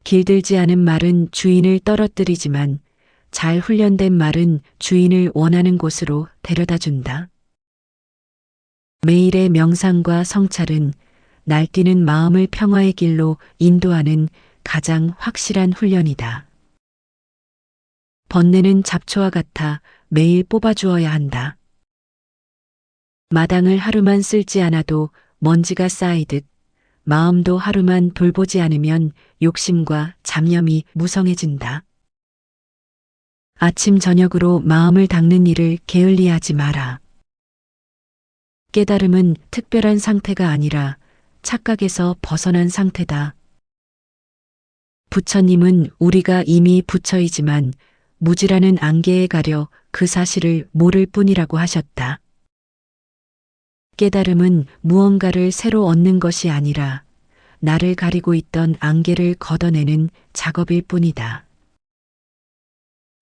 길들지 않은 말은 주인을 떨어뜨리지만 잘 훈련된 말은 주인을 원하는 곳으로 데려다 준다. 매일의 명상과 성찰은 날뛰는 마음을 평화의 길로 인도하는 가장 확실한 훈련이다. 번뇌는 잡초와 같아 매일 뽑아주어야 한다. 마당을 하루만 쓸지 않아도 먼지가 쌓이듯 마음도 하루만 돌보지 않으면 욕심과 잡념이 무성해진다. 아침 저녁으로 마음을 닦는 일을 게을리하지 마라. 깨달음은 특별한 상태가 아니라 착각에서 벗어난 상태다. 부처님은 우리가 이미 부처이지만 무지라는 안개에 가려 그 사실을 모를 뿐이라고 하셨다. 깨달음은 무언가를 새로 얻는 것이 아니라 나를 가리고 있던 안개를 걷어내는 작업일 뿐이다.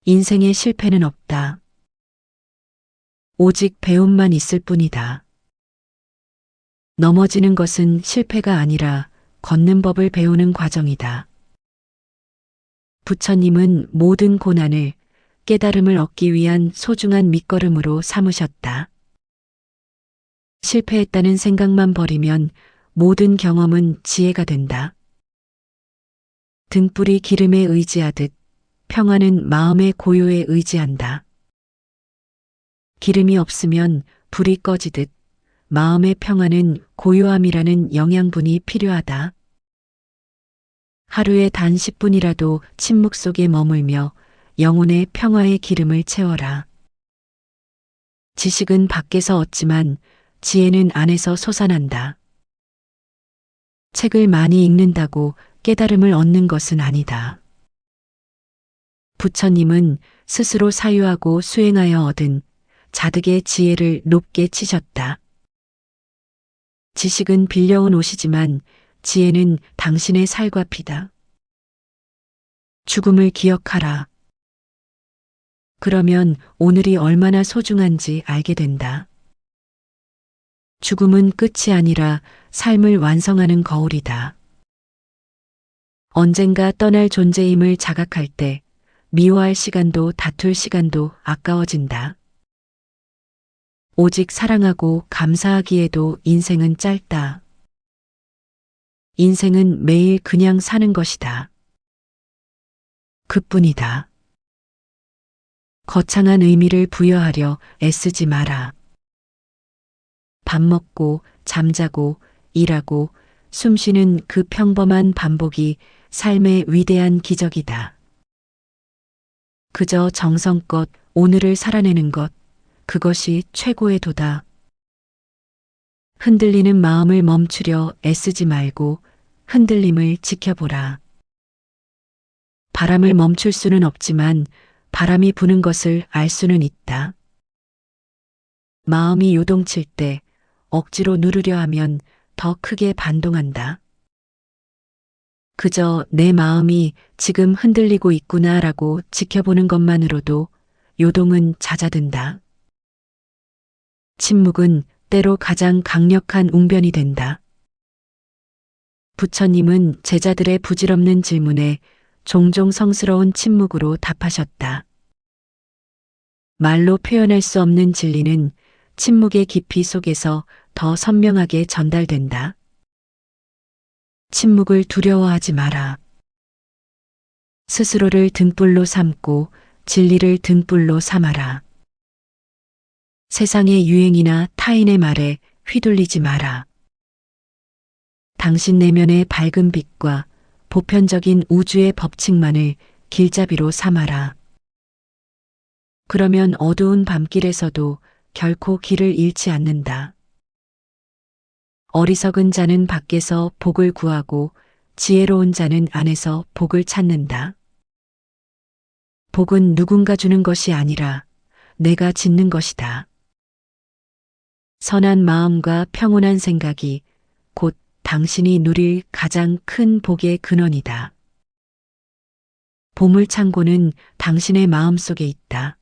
인생에 실패는 없다. 오직 배움만 있을 뿐이다. 넘어지는 것은 실패가 아니라 걷는 법을 배우는 과정이다. 부처님은 모든 고난을 깨달음을 얻기 위한 소중한 밑거름으로 삼으셨다. 실패했다는 생각만 버리면 모든 경험은 지혜가 된다. 등불이 기름에 의지하듯 평화는 마음의 고요에 의지한다. 기름이 없으면 불이 꺼지듯 마음의 평화는 고요함이라는 영양분이 필요하다. 하루에 단 10분이라도 침묵 속에 머물며 영혼의 평화의 기름을 채워라. 지식은 밖에서 얻지만 지혜는 안에서 솟아난다. 책을 많이 읽는다고 깨달음을 얻는 것은 아니다. 부처님은 스스로 사유하고 수행하여 얻은 자득의 지혜를 높게 치셨다. 지식은 빌려온 옷이지만 지혜는 당신의 살과 피다. 죽음을 기억하라. 그러면 오늘이 얼마나 소중한지 알게 된다. 죽음은 끝이 아니라 삶을 완성하는 거울이다. 언젠가 떠날 존재임을 자각할 때 미워할 시간도 다툴 시간도 아까워진다. 오직 사랑하고 감사하기에도 인생은 짧다. 인생은 매일 그냥 사는 것이다. 그뿐이다. 거창한 의미를 부여하려 애쓰지 마라. 밥 먹고 잠자고 일하고 숨쉬는 그 평범한 반복이 삶의 위대한 기적이다. 그저 정성껏 오늘을 살아내는 것, 그것이 최고의 도다. 흔들리는 마음을 멈추려 애쓰지 말고 흔들림을 지켜보라. 바람을 멈출 수는 없지만 바람이 부는 것을 알 수는 있다. 마음이 요동칠 때 억지로 누르려 하면 더 크게 반동한다. 그저 내 마음이 지금 흔들리고 있구나라고 지켜보는 것만으로도 요동은 잦아든다. 침묵은 때로 가장 강력한 웅변이 된다. 부처님은 제자들의 부질없는 질문에 종종 성스러운 침묵으로 답하셨다. 말로 표현할 수 없는 진리는 침묵의 깊이 속에서 더 선명하게 전달된다. 침묵을 두려워하지 마라. 스스로를 등불로 삼고 진리를 등불로 삼아라. 세상의 유행이나 타인의 말에 휘둘리지 마라. 당신 내면의 밝은 빛과 보편적인 우주의 법칙만을 길잡이로 삼아라. 그러면 어두운 밤길에서도 결코 길을 잃지 않는다. 어리석은 자는 밖에서 복을 구하고 지혜로운 자는 안에서 복을 찾는다. 복은 누군가 주는 것이 아니라 내가 짓는 것이다. 선한 마음과 평온한 생각이 곧 당신이 누릴 가장 큰 복의 근원이다. 보물창고는 당신의 마음 속에 있다.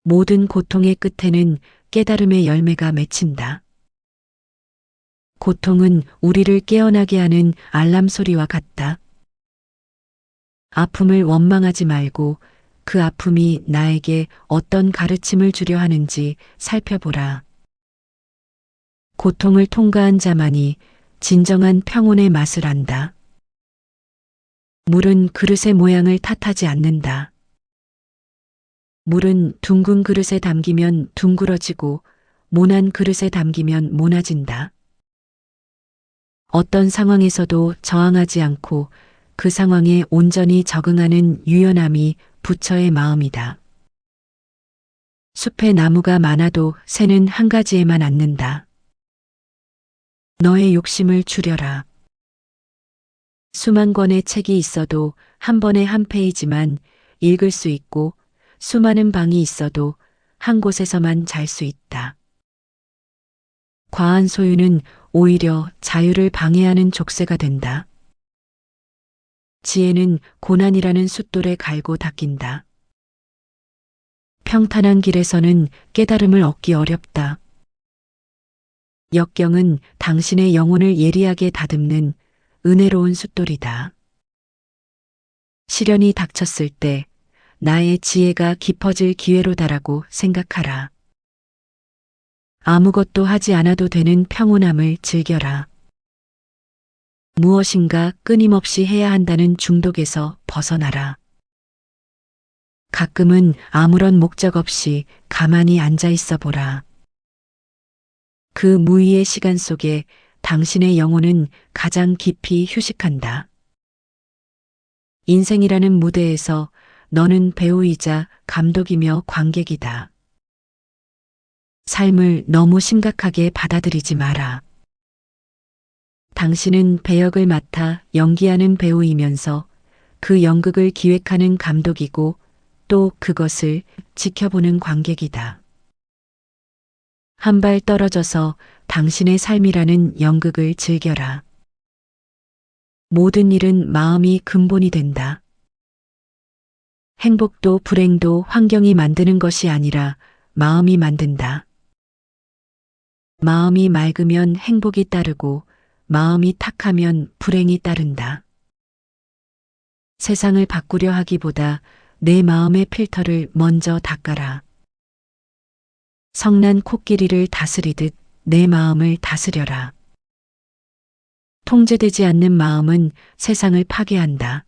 모든 고통의 끝에는 깨달음의 열매가 맺힌다. 고통은 우리를 깨어나게 하는 알람 소리와 같다. 아픔을 원망하지 말고 그 아픔이 나에게 어떤 가르침을 주려 하는지 살펴보라. 고통을 통과한 자만이 진정한 평온의 맛을 안다. 물은 그릇의 모양을 탓하지 않는다. 물은 둥근 그릇에 담기면 둥그러지고 모난 그릇에 담기면 모나진다. 어떤 상황에서도 저항하지 않고 그 상황에 온전히 적응하는 유연함이 부처의 마음이다. 숲에 나무가 많아도 새는 한 가지에만 앉는다. 너의 욕심을 줄여라. 수만 권의 책이 있어도 한 번에 한 페이지만 읽을 수 있고 수많은 방이 있어도 한 곳에서만 잘 수 있다. 과한 소유는 오히려 자유를 방해하는 족쇄가 된다. 지혜는 고난이라는 숫돌에 갈고 닦인다. 평탄한 길에서는 깨달음을 얻기 어렵다. 역경은 당신의 영혼을 예리하게 다듬는 은혜로운 숫돌이다. 시련이 닥쳤을 때 나의 지혜가 깊어질 기회로다라고 생각하라. 아무것도 하지 않아도 되는 평온함을 즐겨라. 무엇인가 끊임없이 해야 한다는 중독에서 벗어나라. 가끔은 아무런 목적 없이 가만히 앉아 있어 보라. 그 무의의 시간 속에 당신의 영혼은 가장 깊이 휴식한다. 인생이라는 무대에서 너는 배우이자 감독이며 관객이다. 삶을 너무 심각하게 받아들이지 마라. 당신은 배역을 맡아 연기하는 배우이면서 그 연극을 기획하는 감독이고 또 그것을 지켜보는 관객이다. 한 발 떨어져서 당신의 삶이라는 연극을 즐겨라. 모든 일은 마음이 근본이 된다. 행복도 불행도 환경이 만드는 것이 아니라 마음이 만든다. 마음이 맑으면 행복이 따르고 마음이 탁하면 불행이 따른다. 세상을 바꾸려 하기보다 내 마음의 필터를 먼저 닦아라. 성난 코끼리를 다스리듯 내 마음을 다스려라. 통제되지 않는 마음은 세상을 파괴한다.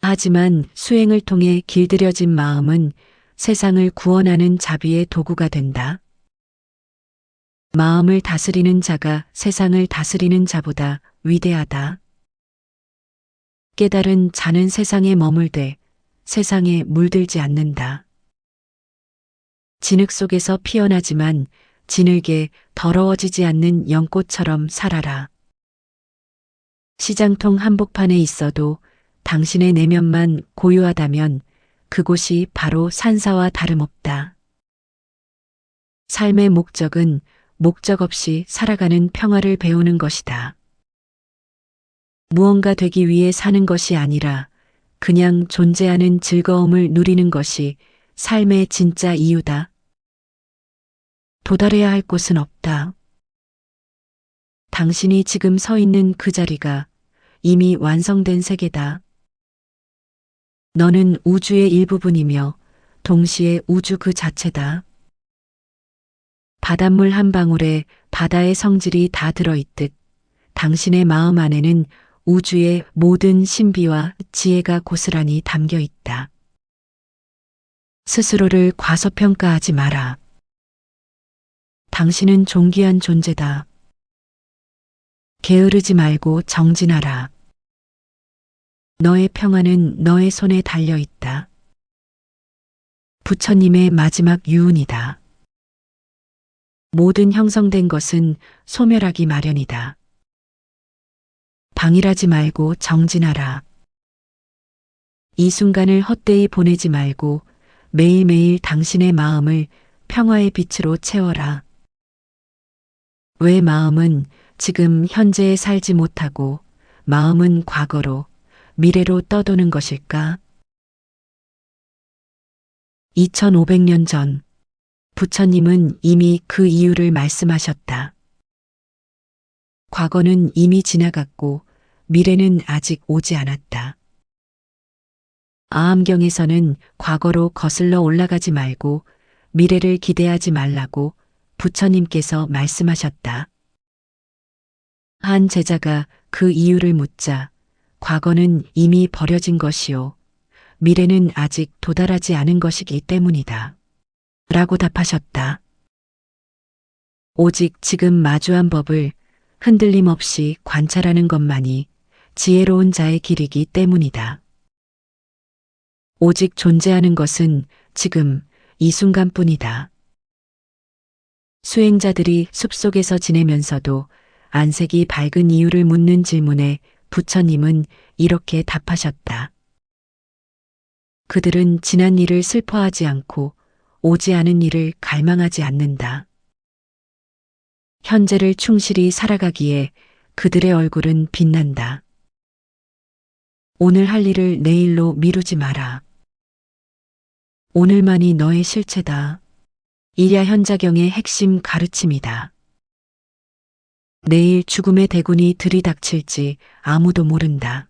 하지만 수행을 통해 길들여진 마음은 세상을 구원하는 자비의 도구가 된다. 마음을 다스리는 자가 세상을 다스리는 자보다 위대하다. 깨달은 자는 세상에 머물되 세상에 물들지 않는다. 진흙 속에서 피어나지만 진흙에 더러워지지 않는 연꽃처럼 살아라. 시장통 한복판에 있어도 당신의 내면만 고요하다면 그곳이 바로 산사와 다름없다. 삶의 목적은 목적 없이 살아가는 평화를 배우는 것이다. 무언가 되기 위해 사는 것이 아니라 그냥 존재하는 즐거움을 누리는 것이 삶의 진짜 이유다. 도달해야 할 곳은 없다. 당신이 지금 서 있는 그 자리가 이미 완성된 세계다. 너는 우주의 일부분이며 동시에 우주 그 자체다. 바닷물 한 방울에 바다의 성질이 다 들어있듯 당신의 마음 안에는 우주의 모든 신비와 지혜가 고스란히 담겨 있다. 스스로를 과소평가하지 마라. 당신은 존귀한 존재다. 게으르지 말고 정진하라. 너의 평화는 너의 손에 달려 있다. 부처님의 마지막 유언이다. 모든 형성된 것은 소멸하기 마련이다. 방일하지 말고 정진하라. 이 순간을 헛되이 보내지 말고 매일매일 당신의 마음을 평화의 빛으로 채워라. 왜 마음은 지금 현재에 살지 못하고 마음은 과거로 미래로 떠도는 것일까? 2500년 전 부처님은 이미 그 이유를 말씀하셨다. 과거는 이미 지나갔고 미래는 아직 오지 않았다. 아함경에서는 과거로 거슬러 올라가지 말고 미래를 기대하지 말라고 부처님께서 말씀하셨다. 한 제자가 그 이유를 묻자 과거는 이미 버려진 것이요. 미래는 아직 도달하지 않은 것이기 때문이다. 라고 답하셨다. 오직 지금 마주한 법을 흔들림 없이 관찰하는 것만이 지혜로운 자의 길이기 때문이다. 오직 존재하는 것은 지금 이 순간뿐이다. 수행자들이 숲속에서 지내면서도 안색이 밝은 이유를 묻는 질문에 부처님은 이렇게 답하셨다. 그들은 지난 일을 슬퍼하지 않고 오지 않은 일을 갈망하지 않는다. 현재를 충실히 살아가기에 그들의 얼굴은 빛난다. 오늘 할 일을 내일로 미루지 마라. 오늘만이 너의 실체다. 일야현자경의 핵심 가르침이다. 내일 죽음의 대군이 들이닥칠지 아무도 모른다.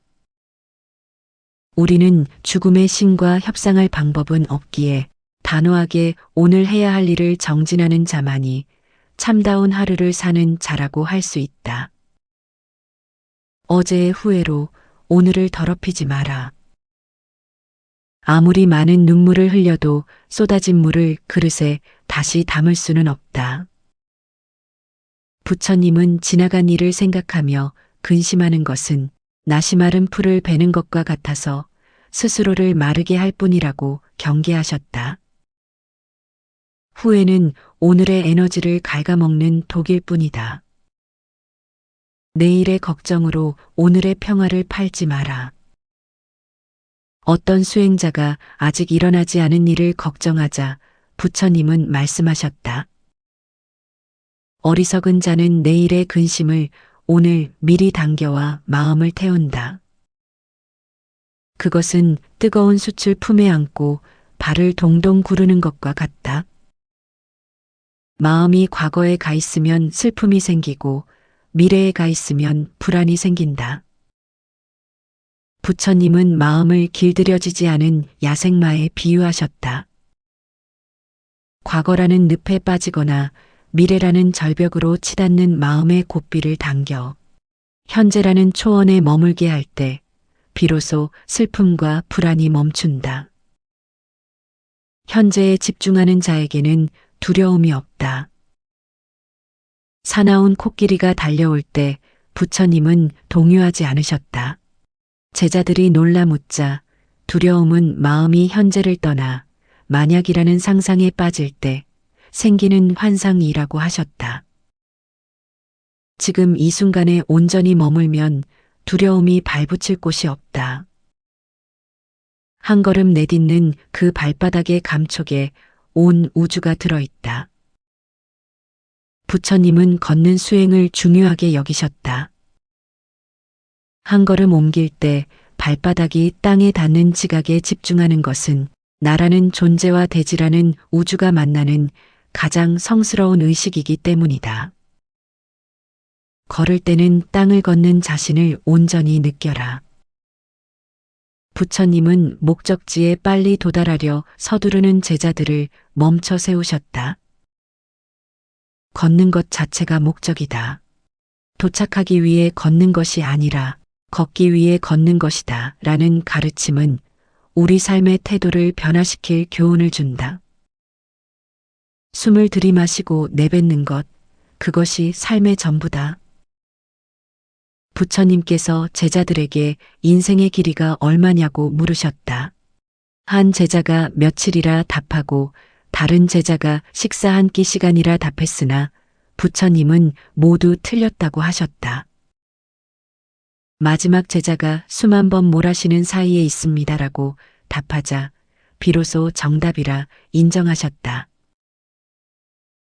우리는 죽음의 신과 협상할 방법은 없기에 단호하게 오늘 해야 할 일을 정진하는 자만이 참다운 하루를 사는 자라고 할 수 있다. 어제의 후회로 오늘을 더럽히지 마라. 아무리 많은 눈물을 흘려도 쏟아진 물을 그릇에 다시 담을 수는 없다. 부처님은 지나간 일을 생각하며 근심하는 것은 낯이 마른 풀을 베는 것과 같아서 스스로를 마르게 할 뿐이라고 경계하셨다. 후회는 오늘의 에너지를 갉아먹는 독일 뿐이다. 내일의 걱정으로 오늘의 평화를 팔지 마라. 어떤 수행자가 아직 일어나지 않은 일을 걱정하자 부처님은 말씀하셨다. 어리석은 자는 내일의 근심을 오늘 미리 당겨와 마음을 태운다. 그것은 뜨거운 숯을 품에 안고 발을 동동 구르는 것과 같다. 마음이 과거에 가 있으면 슬픔이 생기고 미래에 가 있으면 불안이 생긴다. 부처님은 마음을 길들여지지 않은 야생마에 비유하셨다. 과거라는 늪에 빠지거나 미래라는 절벽으로 치닫는 마음의 고삐를 당겨 현재라는 초원에 머물게 할 때 비로소 슬픔과 불안이 멈춘다. 현재에 집중하는 자에게는 두려움이 없다. 사나운 코끼리가 달려올 때 부처님은 동요하지 않으셨다. 제자들이 놀라 묻자 두려움은 마음이 현재를 떠나 만약이라는 상상에 빠질 때 생기는 환상이라고 하셨다. 지금 이 순간에 온전히 머물면 두려움이 발붙일 곳이 없다. 한 걸음 내딛는 그 발바닥의 감촉에 온 우주가 들어있다. 부처님은 걷는 수행을 중요하게 여기셨다. 한 걸음 옮길 때 발바닥이 땅에 닿는 지각에 집중하는 것은 나라는 존재와 대지라는 우주가 만나는 가장 성스러운 의식이기 때문이다. 걸을 때는 땅을 걷는 자신을 온전히 느껴라. 부처님은 목적지에 빨리 도달하려 서두르는 제자들을 멈춰 세우셨다. 걷는 것 자체가 목적이다. 도착하기 위해 걷는 것이 아니라 걷기 위해 걷는 것이다. 라는 가르침은 우리 삶의 태도를 변화시킬 교훈을 준다. 숨을 들이마시고 내뱉는 것, 그것이 삶의 전부다. 부처님께서 제자들에게 인생의 길이가 얼마냐고 물으셨다. 한 제자가 며칠이라 답하고 다른 제자가 식사 한 끼 시간이라 답했으나 부처님은 모두 틀렸다고 하셨다. 마지막 제자가 숨 한 번 몰아쉬는 사이에 있습니다라고 답하자 비로소 정답이라 인정하셨다.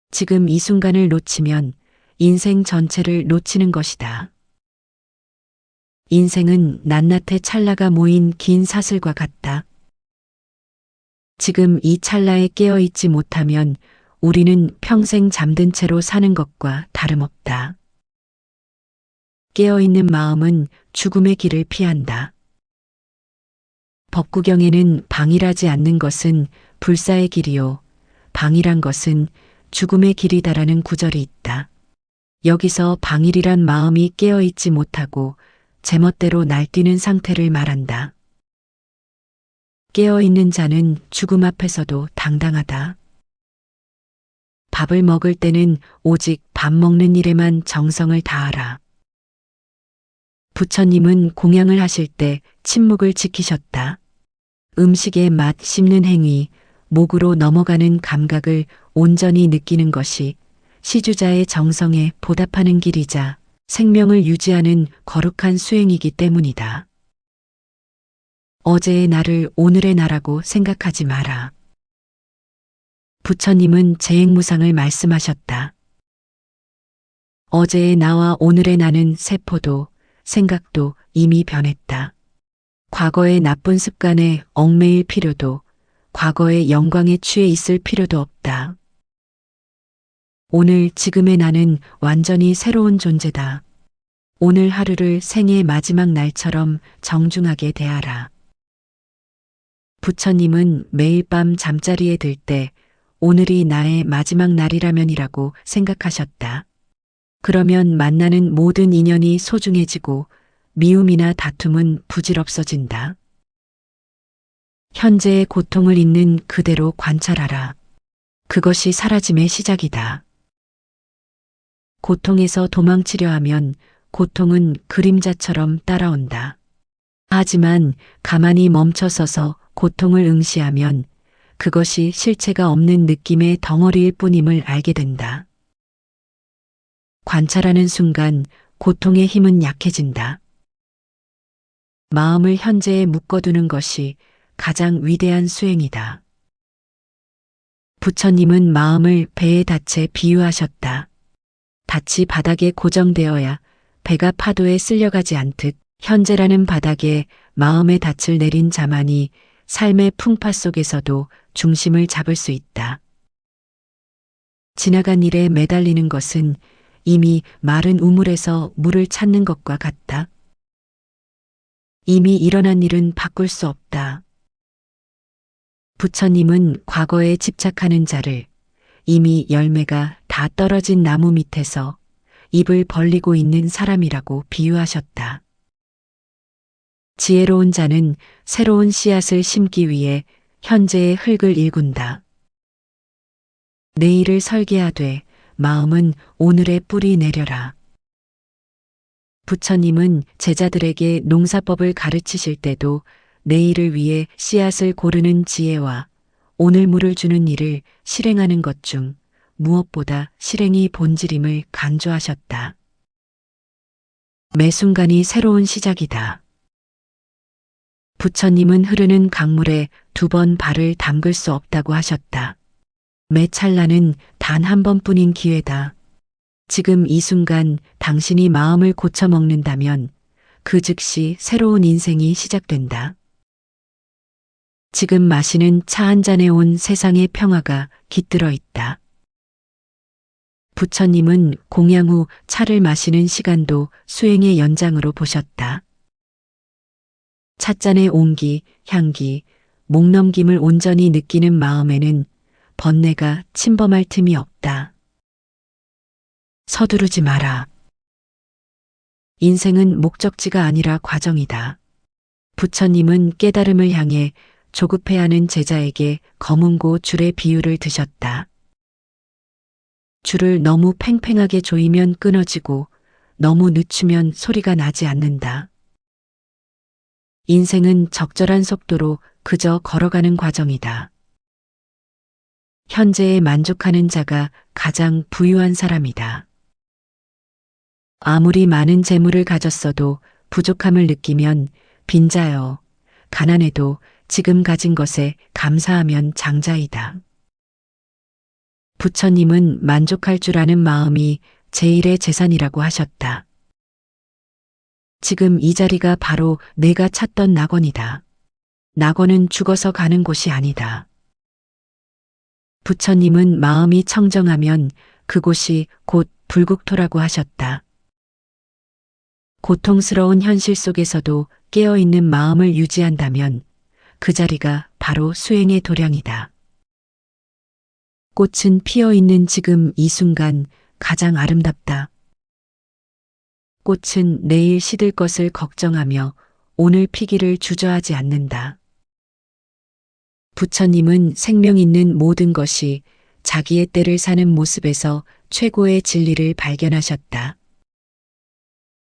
지금 이 순간을 놓치면 인생 전체를 놓치는 것이다. 인생은 낱낱의 찰나가 모인 긴 사슬과 같다. 지금 이 찰나에 깨어있지 못하면 우리는 평생 잠든 채로 사는 것과 다름없다. 깨어있는 마음은 죽음의 길을 피한다. 법구경에는 방일하지 않는 것은 불사의 길이요, 방일한 것은 죽음의 길이다라는 구절이 있다. 여기서 방일이란 마음이 깨어있지 못하고 제멋대로 날뛰는 상태를 말한다. 깨어있는 자는 죽음 앞에서도 당당하다. 밥을 먹을 때는 오직 밥 먹는 일에만 정성을 다하라. 부처님은 공양을 하실 때 침묵을 지키셨다. 음식의 맛 씹는 행위, 목으로 넘어가는 감각을 온전히 느끼는 것이 시주자의 정성에 보답하는 길이자 생명을 유지하는 거룩한 수행이기 때문이다. 어제의 나를 오늘의 나라고 생각하지 마라. 부처님은 재행무상을 말씀하셨다. 어제의 나와 오늘의 나는 세포도 생각도 이미 변했다. 과거의 나쁜 습관에 얽매일 필요도 과거의 영광에 취해 있을 필요도 없다. 오늘 지금의 나는 완전히 새로운 존재다. 오늘 하루를 생의 마지막 날처럼 정중하게 대하라. 부처님은 매일 밤 잠자리에 들 때 오늘이 나의 마지막 날이라면이라고 생각하셨다. 그러면 만나는 모든 인연이 소중해지고 미움이나 다툼은 부질없어진다. 현재의 고통을 있는 그대로 관찰하라. 그것이 사라짐의 시작이다. 고통에서 도망치려 하면 고통은 그림자처럼 따라온다. 하지만 가만히 멈춰서서 고통을 응시하면 그것이 실체가 없는 느낌의 덩어리일 뿐임을 알게 된다. 관찰하는 순간 고통의 힘은 약해진다. 마음을 현재에 묶어두는 것이 가장 위대한 수행이다. 부처님은 마음을 배의 닻에 비유하셨다. 닻이 바닥에 고정되어야 배가 파도에 쓸려가지 않듯 현재라는 바닥에 마음의 닻을 내린 자만이 삶의 풍파 속에서도 중심을 잡을 수 있다. 지나간 일에 매달리는 것은 이미 마른 우물에서 물을 찾는 것과 같다. 이미 일어난 일은 바꿀 수 없다. 부처님은 과거에 집착하는 자를 이미 열매가 다 떨어진 나무 밑에서 입을 벌리고 있는 사람이라고 비유하셨다. 지혜로운 자는 새로운 씨앗을 심기 위해 현재의 흙을 일군다. 내일을 설계하되 마음은 오늘의 뿌리 내려라. 부처님은 제자들에게 농사법을 가르치실 때도 내일을 위해 씨앗을 고르는 지혜와 오늘 물을 주는 일을 실행하는 것 중 무엇보다 실행이 본질임을 강조하셨다. 매 순간이 새로운 시작이다. 부처님은 흐르는 강물에 2번 발을 담글 수 없다고 하셨다. 매 찰나는 단 한 번뿐인 기회다. 지금 이 순간 당신이 마음을 고쳐먹는다면 그 즉시 새로운 인생이 시작된다. 지금 마시는 차 한 잔에 온 세상의 평화가 깃들어 있다. 부처님은 공양 후 차를 마시는 시간도 수행의 연장으로 보셨다. 찻잔의 온기, 향기, 목넘김을 온전히 느끼는 마음에는 번뇌가 침범할 틈이 없다. 서두르지 마라. 인생은 목적지가 아니라 과정이다. 부처님은 깨달음을 향해 조급해하는 제자에게 검은고 줄의 비유를 드셨다. 줄을 너무 팽팽하게 조이면 끊어지고 너무 늦추면 소리가 나지 않는다. 인생은 적절한 속도로 그저 걸어가는 과정이다. 현재에 만족하는 자가 가장 부유한 사람이다. 아무리 많은 재물을 가졌어도 부족함을 느끼면 빈자여, 가난해도 지금 가진 것에 감사하면 장자이다. 부처님은 만족할 줄 아는 마음이 제일의 재산이라고 하셨다. 지금 이 자리가 바로 내가 찾던 낙원이다. 낙원은 죽어서 가는 곳이 아니다. 부처님은 마음이 청정하면 그곳이 곧 불국토라고 하셨다. 고통스러운 현실 속에서도 깨어있는 마음을 유지한다면 그 자리가 바로 수행의 도량이다. 꽃은 피어있는 지금 이 순간 가장 아름답다. 꽃은 내일 시들 것을 걱정하며 오늘 피기를 주저하지 않는다. 부처님은 생명 있는 모든 것이 자기의 때를 사는 모습에서 최고의 진리를 발견하셨다.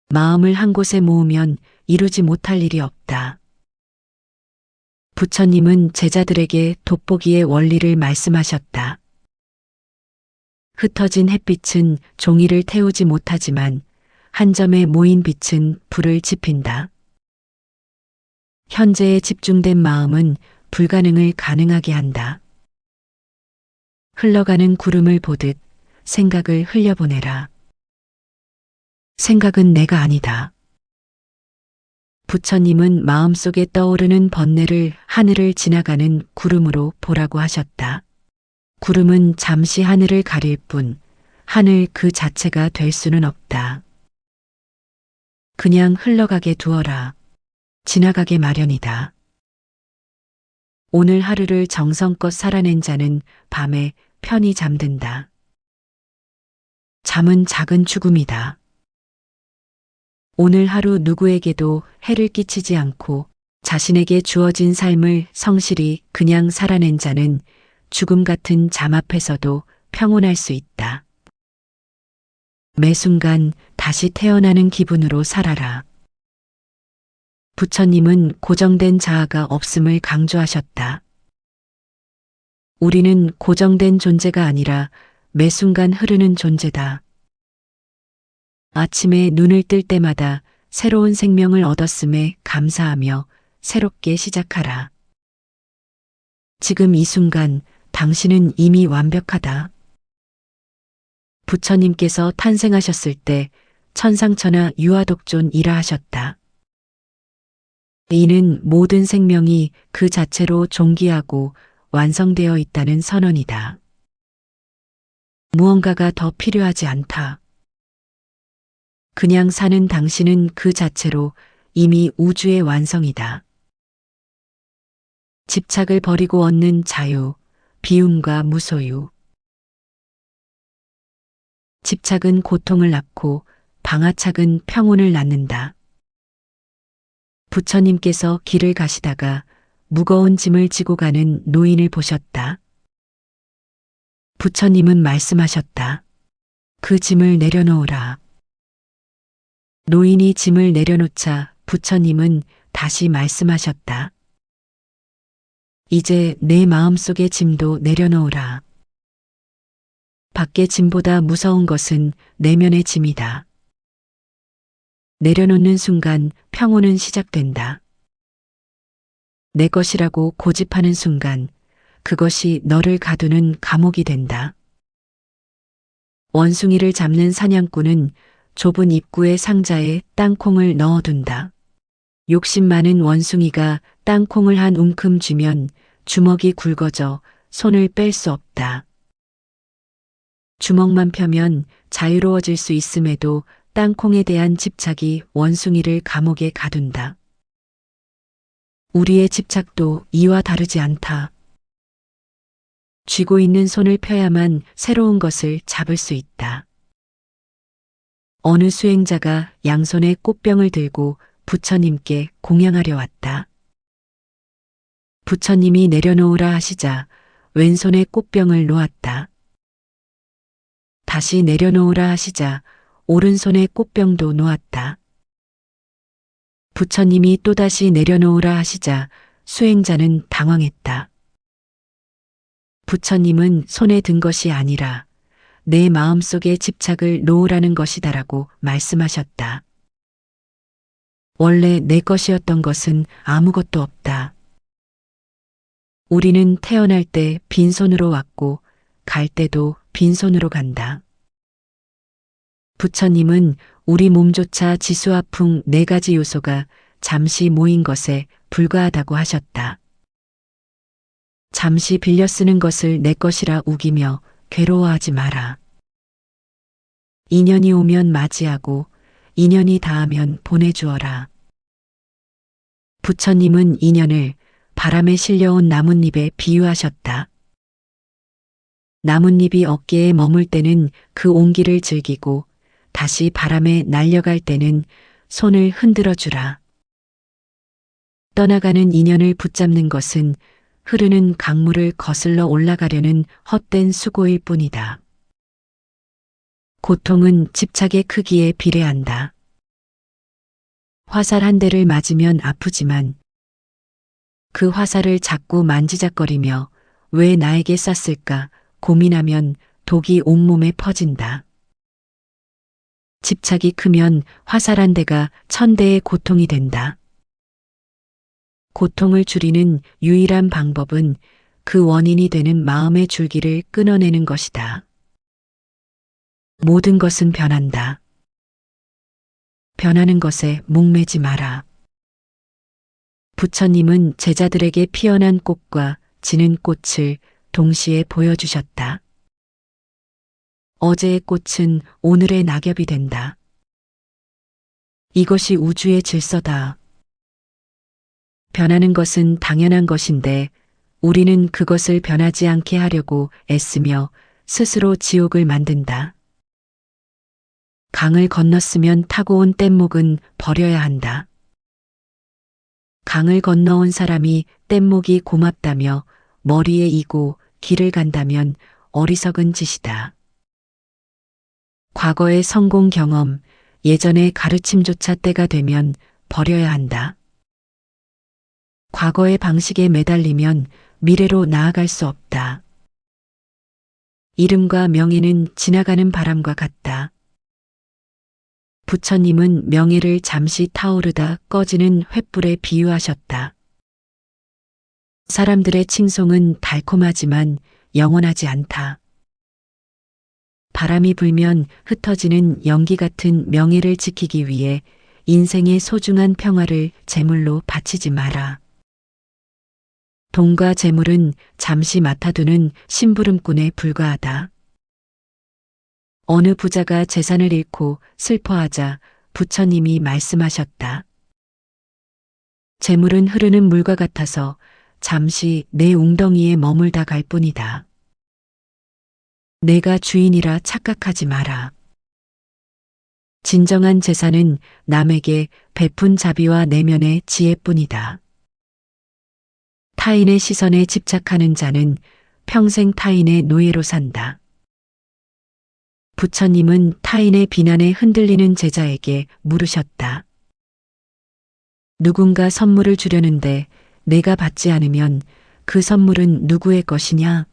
마음을 한 곳에 모으면 이루지 못할 일이 없다. 부처님은 제자들에게 돋보기의 원리를 말씀하셨다. 흩어진 햇빛은 종이를 태우지 못하지만 한 점에 모인 빛은 불을 지핀다. 현재에 집중된 마음은 불가능을 가능하게 한다. 흘러가는 구름을 보듯 생각을 흘려보내라. 생각은 내가 아니다. 부처님은 마음속에 떠오르는 번뇌를 하늘을 지나가는 구름으로 보라고 하셨다. 구름은 잠시 하늘을 가릴 뿐 하늘 그 자체가 될 수는 없다. 그냥 흘러가게 두어라. 지나가게 마련이다. 오늘 하루를 정성껏 살아낸 자는 밤에 편히 잠든다. 잠은 작은 죽음이다. 오늘 하루 누구에게도 해를 끼치지 않고 자신에게 주어진 삶을 성실히 그냥 살아낸 자는 죽음 같은 잠 앞에서도 평온할 수 있다. 매 순간 다시 태어나는 기분으로 살아라. 부처님은 고정된 자아가 없음을 강조하셨다. 우리는 고정된 존재가 아니라 매 순간 흐르는 존재다. 아침에 눈을 뜰 때마다 새로운 생명을 얻었음에 감사하며 새롭게 시작하라. 지금 이 순간 당신은 이미 완벽하다. 부처님께서 탄생하셨을 때 천상천하 유아독존이라 하셨다. 이는 모든 생명이 그 자체로 존귀하고 완성되어 있다는 선언이다. 무언가가 더 필요하지 않다. 그냥 사는 당신은 그 자체로 이미 우주의 완성이다. 집착을 버리고 얻는 자유, 비움과 무소유. 집착은 고통을 낳고 방아착은 평온을 낳는다. 부처님께서 길을 가시다가 무거운 짐을 지고 가는 노인을 보셨다. 부처님은 말씀하셨다. 그 짐을 내려놓으라. 노인이 짐을 내려놓자 부처님은 다시 말씀하셨다. 이제 내 마음속의 짐도 내려놓으라. 밖의 짐보다 무서운 것은 내면의 짐이다. 내려놓는 순간 평온은 시작된다. 내 것이라고 고집하는 순간 그것이 너를 가두는 감옥이 된다. 원숭이를 잡는 사냥꾼은 좁은 입구의 상자에 땅콩을 넣어둔다. 욕심 많은 원숭이가 땅콩을 한 움큼 쥐면 주먹이 굵어져 손을 뺄 수 없다. 주먹만 펴면 자유로워질 수 있음에도 땅콩에 대한 집착이 원숭이를 감옥에 가둔다. 우리의 집착도 이와 다르지 않다. 쥐고 있는 손을 펴야만 새로운 것을 잡을 수 있다. 어느 수행자가 양손에 꽃병을 들고 부처님께 공양하려 왔다. 부처님이 내려놓으라 하시자 왼손에 꽃병을 놓았다. 다시 내려놓으라 하시자 오른손에 꽃병도 놓았다. 부처님이 또다시 내려놓으라 하시자 수행자는 당황했다. 부처님은 손에 든 것이 아니라 내 마음속의 집착을 놓으라는 것이다라고 말씀하셨다. 원래 내 것이었던 것은 아무것도 없다. 우리는 태어날 때 빈손으로 왔고 갈 때도 빈손으로 간다. 부처님은 우리 몸조차 지수화풍 4가지 요소가 잠시 모인 것에 불과하다고 하셨다. 잠시 빌려 쓰는 것을 내 것이라 우기며 괴로워하지 마라. 인연이 오면 맞이하고 인연이 닿으면 보내주어라. 부처님은 인연을 바람에 실려온 나뭇잎에 비유하셨다. 나뭇잎이 어깨에 머물 때는 그 온기를 즐기고 다시 바람에 날려갈 때는 손을 흔들어 주라. 떠나가는 인연을 붙잡는 것은 흐르는 강물을 거슬러 올라가려는 헛된 수고일 뿐이다. 고통은 집착의 크기에 비례한다. 화살 한 대를 맞으면 아프지만 그 화살을 자꾸 만지작거리며 왜 나에게 쐈을까 고민하면 독이 온몸에 퍼진다. 집착이 크면 화살 한 대가 1000대의 고통이 된다. 고통을 줄이는 유일한 방법은 그 원인이 되는 마음의 줄기를 끊어내는 것이다. 모든 것은 변한다. 변하는 것에 목매지 마라. 부처님은 제자들에게 피어난 꽃과 지는 꽃을 동시에 보여주셨다. 어제의 꽃은 오늘의 낙엽이 된다. 이것이 우주의 질서다. 변하는 것은 당연한 것인데 우리는 그것을 변하지 않게 하려고 애쓰며 스스로 지옥을 만든다. 강을 건넜으면 타고 온 뗏목은 버려야 한다. 강을 건너온 사람이 뗏목이 고맙다며 머리에 이고 길을 간다면 어리석은 짓이다. 과거의 성공 경험, 예전의 가르침조차 때가 되면 버려야 한다. 과거의 방식에 매달리면 미래로 나아갈 수 없다. 이름과 명예는 지나가는 바람과 같다. 부처님은 명예를 잠시 타오르다 꺼지는 횃불에 비유하셨다. 사람들의 칭송은 달콤하지만 영원하지 않다. 바람이 불면 흩어지는 연기 같은 명예를 지키기 위해 인생의 소중한 평화를 제물로 바치지 마라. 돈과 재물은 잠시 맡아두는 심부름꾼에 불과하다. 어느 부자가 재산을 잃고 슬퍼하자 부처님이 말씀하셨다. 재물은 흐르는 물과 같아서 잠시 내 웅덩이에 머물다 갈 뿐이다. 내가 주인이라 착각하지 마라. 진정한 재산은 남에게 베푼 자비와 내면의 지혜뿐이다. 타인의 시선에 집착하는 자는 평생 타인의 노예로 산다. 부처님은 타인의 비난에 흔들리는 제자에게 물으셨다. 누군가 선물을 주려는데 내가 받지 않으면 그 선물은 누구의 것이냐?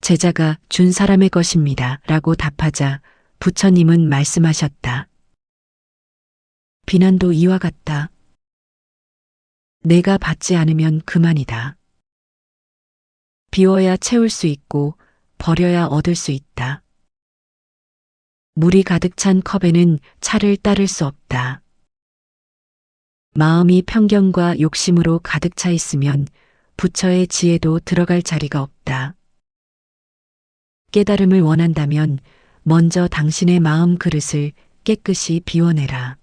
제자가 준 사람의 것입니다. 라고 답하자 부처님은 말씀하셨다. 비난도 이와 같다. 내가 받지 않으면 그만이다. 비워야 채울 수 있고 버려야 얻을 수 있다. 물이 가득 찬 컵에는 차를 따를 수 없다. 마음이 편견과 욕심으로 가득 차 있으면 부처의 지혜도 들어갈 자리가 없다. 깨달음을 원한다면 먼저 당신의 마음 그릇을 깨끗이 비워내라.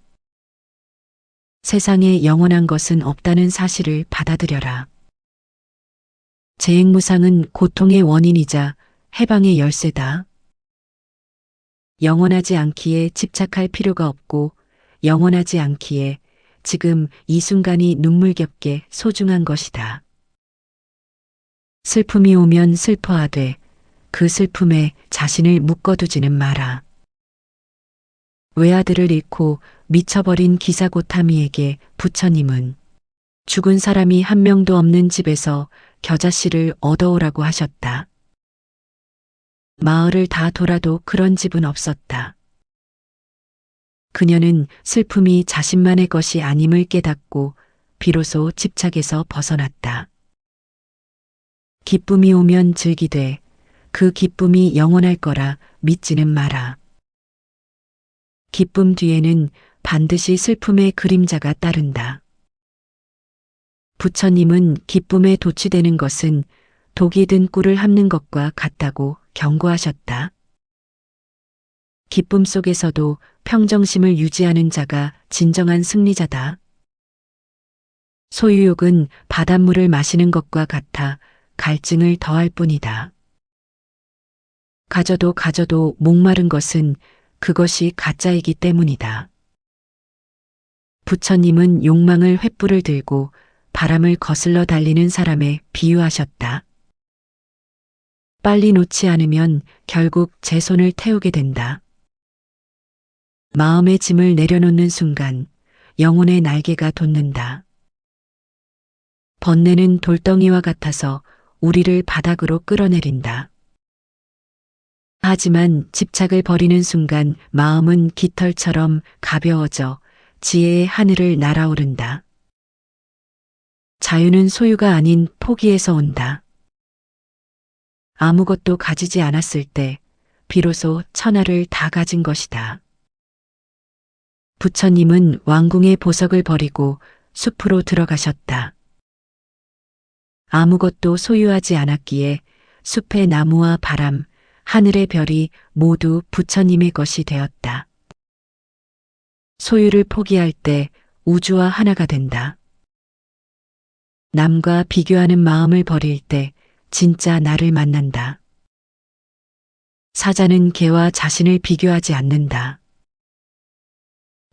세상에 영원한 것은 없다는 사실을 받아들여라. 재행무상은 고통의 원인이자 해방의 열쇠다. 영원하지 않기에 집착할 필요가 없고 영원하지 않기에 지금 이 순간이 눈물겹게 소중한 것이다. 슬픔이 오면 슬퍼하되 그 슬픔에 자신을 묶어두지는 마라. 외아들을 잃고 미쳐버린 기사고타미에게 부처님은 죽은 사람이 한 명도 없는 집에서 겨자씨를 얻어오라고 하셨다. 마을을 다 돌아도 그런 집은 없었다. 그녀는 슬픔이 자신만의 것이 아님을 깨닫고 비로소 집착에서 벗어났다. 기쁨이 오면 즐기되 그 기쁨이 영원할 거라 믿지는 마라. 기쁨 뒤에는 반드시 슬픔의 그림자가 따른다. 부처님은 기쁨에 도취되는 것은 독이 든 꿀을 핥는 것과 같다고 경고하셨다. 기쁨 속에서도 평정심을 유지하는 자가 진정한 승리자다. 소유욕은 바닷물을 마시는 것과 같아 갈증을 더할 뿐이다. 가져도 목마른 것은 그것이 가짜이기 때문이다. 부처님은 욕망을 횃불을 들고 바람을 거슬러 달리는 사람에 비유하셨다. 빨리 놓지 않으면 결국 제 손을 태우게 된다. 마음의 짐을 내려놓는 순간 영혼의 날개가 돋는다. 번뇌는 돌덩이와 같아서 우리를 바닥으로 끌어내린다. 하지만 집착을 버리는 순간 마음은 깃털처럼 가벼워져 지혜의 하늘을 날아오른다. 자유는 소유가 아닌 포기에서 온다. 아무것도 가지지 않았을 때 비로소 천하를 다 가진 것이다. 부처님은 왕궁의 보석을 버리고 숲으로 들어가셨다. 아무것도 소유하지 않았기에 숲의 나무와 바람, 하늘의 별이 모두 부처님의 것이 되었다. 소유를 포기할 때 우주와 하나가 된다. 남과 비교하는 마음을 버릴 때 진짜 나를 만난다. 사자는 개와 자신을 비교하지 않는다.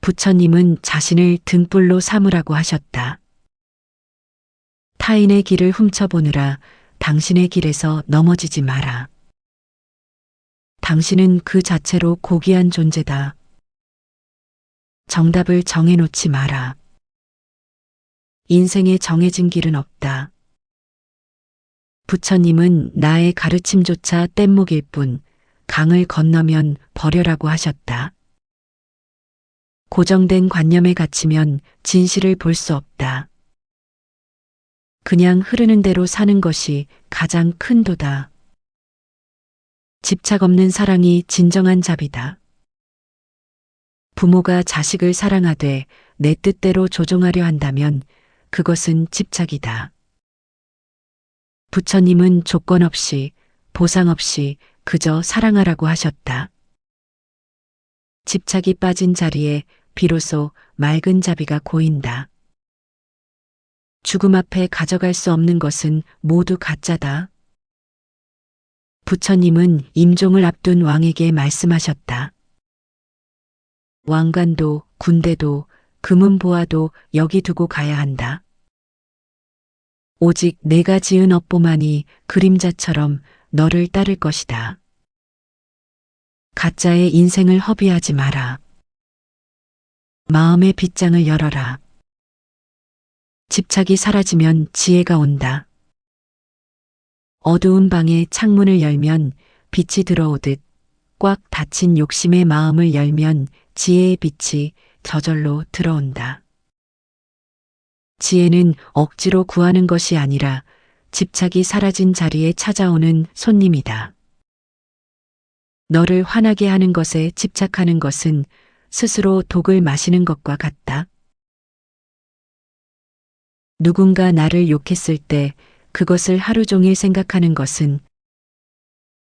부처님은 자신을 등불로 삼으라고 하셨다. 타인의 길을 훔쳐보느라 당신의 길에서 넘어지지 마라. 당신은 그 자체로 고귀한 존재다. 정답을 정해놓지 마라. 인생에 정해진 길은 없다. 부처님은 나의 가르침조차 뗏목일 뿐 강을 건너면 버려라고 하셨다. 고정된 관념에 갇히면 진실을 볼 수 없다. 그냥 흐르는 대로 사는 것이 가장 큰 도다. 집착 없는 사랑이 진정한 자비다. 부모가 자식을 사랑하되 내 뜻대로 조종하려 한다면 그것은 집착이다. 부처님은 조건 없이, 보상 없이 그저 사랑하라고 하셨다. 집착이 빠진 자리에 비로소 맑은 자비가 고인다. 죽음 앞에 가져갈 수 없는 것은 모두 가짜다. 부처님은 임종을 앞둔 왕에게 말씀하셨다. 왕관도 군대도 금은보화도 여기 두고 가야 한다. 오직 내가 지은 업보만이 그림자처럼 너를 따를 것이다. 가짜의 인생을 허비하지 마라. 마음의 빗장을 열어라. 집착이 사라지면 지혜가 온다. 어두운 방에 창문을 열면 빛이 들어오듯 꽉 닫힌 욕심의 마음을 열면 지혜의 빛이 저절로 들어온다. 지혜는 억지로 구하는 것이 아니라 집착이 사라진 자리에 찾아오는 손님이다. 너를 화나게 하는 것에 집착하는 것은 스스로 독을 마시는 것과 같다. 누군가 나를 욕했을 때 그것을 하루 종일 생각하는 것은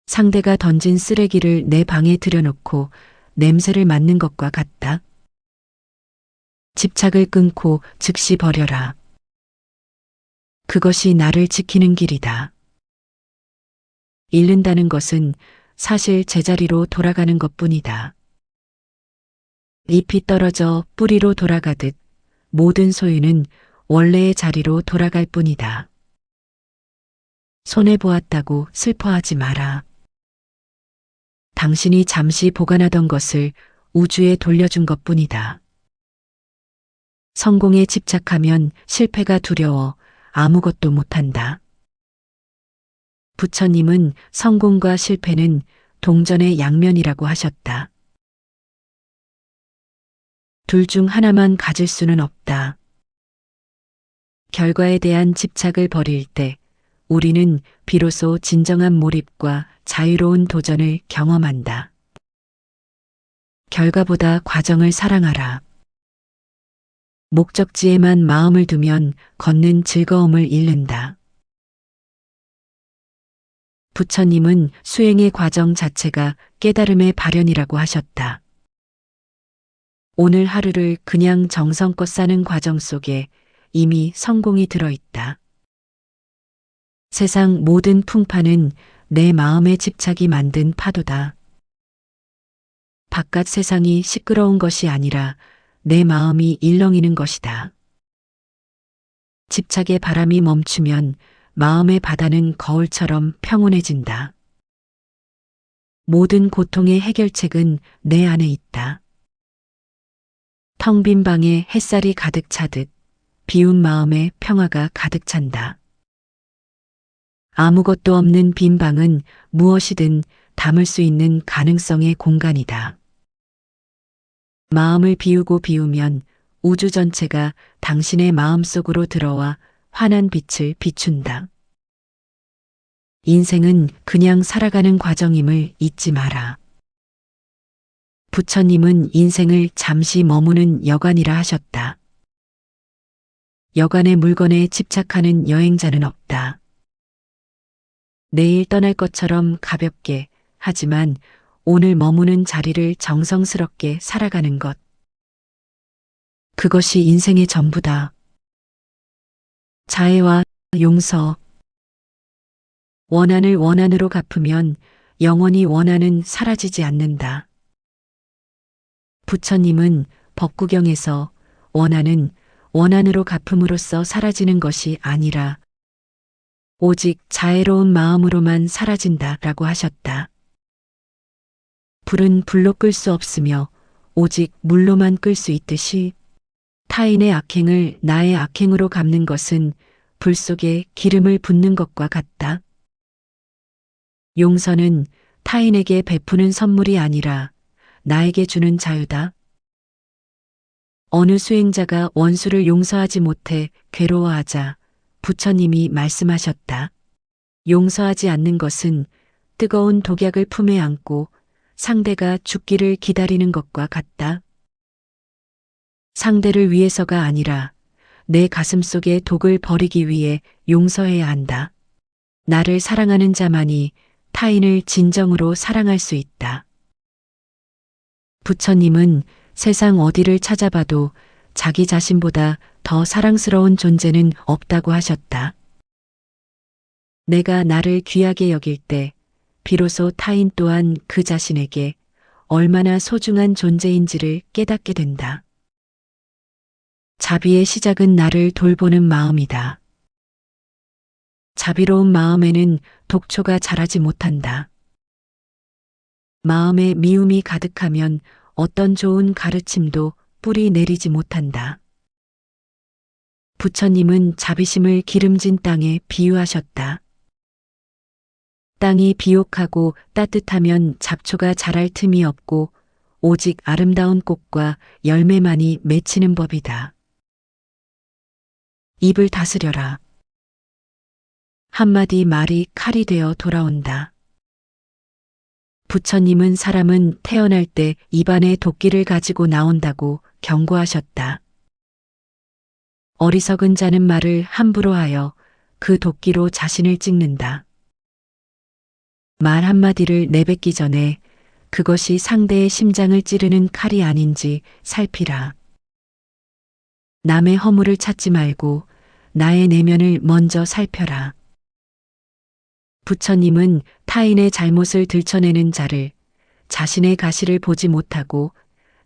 상대가 던진 쓰레기를 내 방에 들여놓고 냄새를 맡는 것과 같다. 집착을 끊고 즉시 버려라. 그것이 나를 지키는 길이다. 잃는다는 것은 사실 제자리로 돌아가는 것뿐이다. 잎이 떨어져 뿌리로 돌아가듯 모든 소유는 원래의 자리로 돌아갈 뿐이다. 손해보았다고 슬퍼하지 마라. 당신이 잠시 보관하던 것을 우주에 돌려준 것뿐이다. 성공에 집착하면 실패가 두려워 아무것도 못한다. 부처님은 성공과 실패는 동전의 양면이라고 하셨다. 둘 중 하나만 가질 수는 없다. 결과에 대한 집착을 버릴 때 우리는 비로소 진정한 몰입과 자유로운 도전을 경험한다. 결과보다 과정을 사랑하라. 목적지에만 마음을 두면 걷는 즐거움을 잃는다. 부처님은 수행의 과정 자체가 깨달음의 발현이라고 하셨다. 오늘 하루를 그냥 정성껏 사는 과정 속에 이미 성공이 들어있다. 세상 모든 풍파는 내 마음의 집착이 만든 파도다. 바깥 세상이 시끄러운 것이 아니라 내 마음이 일렁이는 것이다. 집착의 바람이 멈추면 마음의 바다는 거울처럼 평온해진다. 모든 고통의 해결책은 내 안에 있다. 텅 빈 방에 햇살이 가득 차듯 비운 마음에 평화가 가득 찬다. 아무것도 없는 빈 방은 무엇이든 담을 수 있는 가능성의 공간이다. 마음을 비우고 비우면 우주 전체가 당신의 마음속으로 들어와 환한 빛을 비춘다. 인생은 그냥 살아가는 과정임을 잊지 마라. 부처님은 인생을 잠시 머무는 여관이라 하셨다. 여관의 물건에 집착하는 여행자는 없다. 내일 떠날 것처럼 가볍게 하지만 오늘 머무는 자리를 정성스럽게 살아가는 것. 그것이 인생의 전부다. 자애와 용서. 원한을 원한으로 갚으면 영원히 원한은 사라지지 않는다. 부처님은 법구경에서 원한은 원한으로 갚음으로써 사라지는 것이 아니라 오직 자애로운 마음으로만 사라진다라고 하셨다. 불은 불로 끌 수 없으며 오직 물로만 끌 수 있듯이 타인의 악행을 나의 악행으로 갚는 것은 불 속에 기름을 붓는 것과 같다. 용서는 타인에게 베푸는 선물이 아니라 나에게 주는 자유다. 어느 수행자가 원수를 용서하지 못해 괴로워하자 부처님이 말씀하셨다. 용서하지 않는 것은 뜨거운 독약을 품에 안고 상대가 죽기를 기다리는 것과 같다. 상대를 위해서가 아니라 내 가슴 속의 독을 버리기 위해 용서해야 한다. 나를 사랑하는 자만이 타인을 진정으로 사랑할 수 있다. 부처님은 세상 어디를 찾아봐도 자기 자신보다 더 사랑스러운 존재는 없다고 하셨다. 내가 나를 귀하게 여길 때 비로소 타인 또한 그 자신에게 얼마나 소중한 존재인지를 깨닫게 된다. 자비의 시작은 나를 돌보는 마음이다. 자비로운 마음에는 독초가 자라지 못한다. 마음에 미움이 가득하면 어떤 좋은 가르침도 뿌리 내리지 못한다. 부처님은 자비심을 기름진 땅에 비유하셨다. 땅이 비옥하고 따뜻하면 잡초가 자랄 틈이 없고 오직 아름다운 꽃과 열매만이 맺히는 법이다. 입을 다스려라. 한마디 말이 칼이 되어 돌아온다. 부처님은 사람은 태어날 때 입안에 도끼를 가지고 나온다고 경고하셨다. 어리석은 자는 말을 함부로 하여 그 도끼로 자신을 찍는다. 말 한마디를 내뱉기 전에 그것이 상대의 심장을 찌르는 칼이 아닌지 살피라. 남의 허물을 찾지 말고 나의 내면을 먼저 살펴라. 부처님은 타인의 잘못을 들춰내는 자를 자신의 가시를 보지 못하고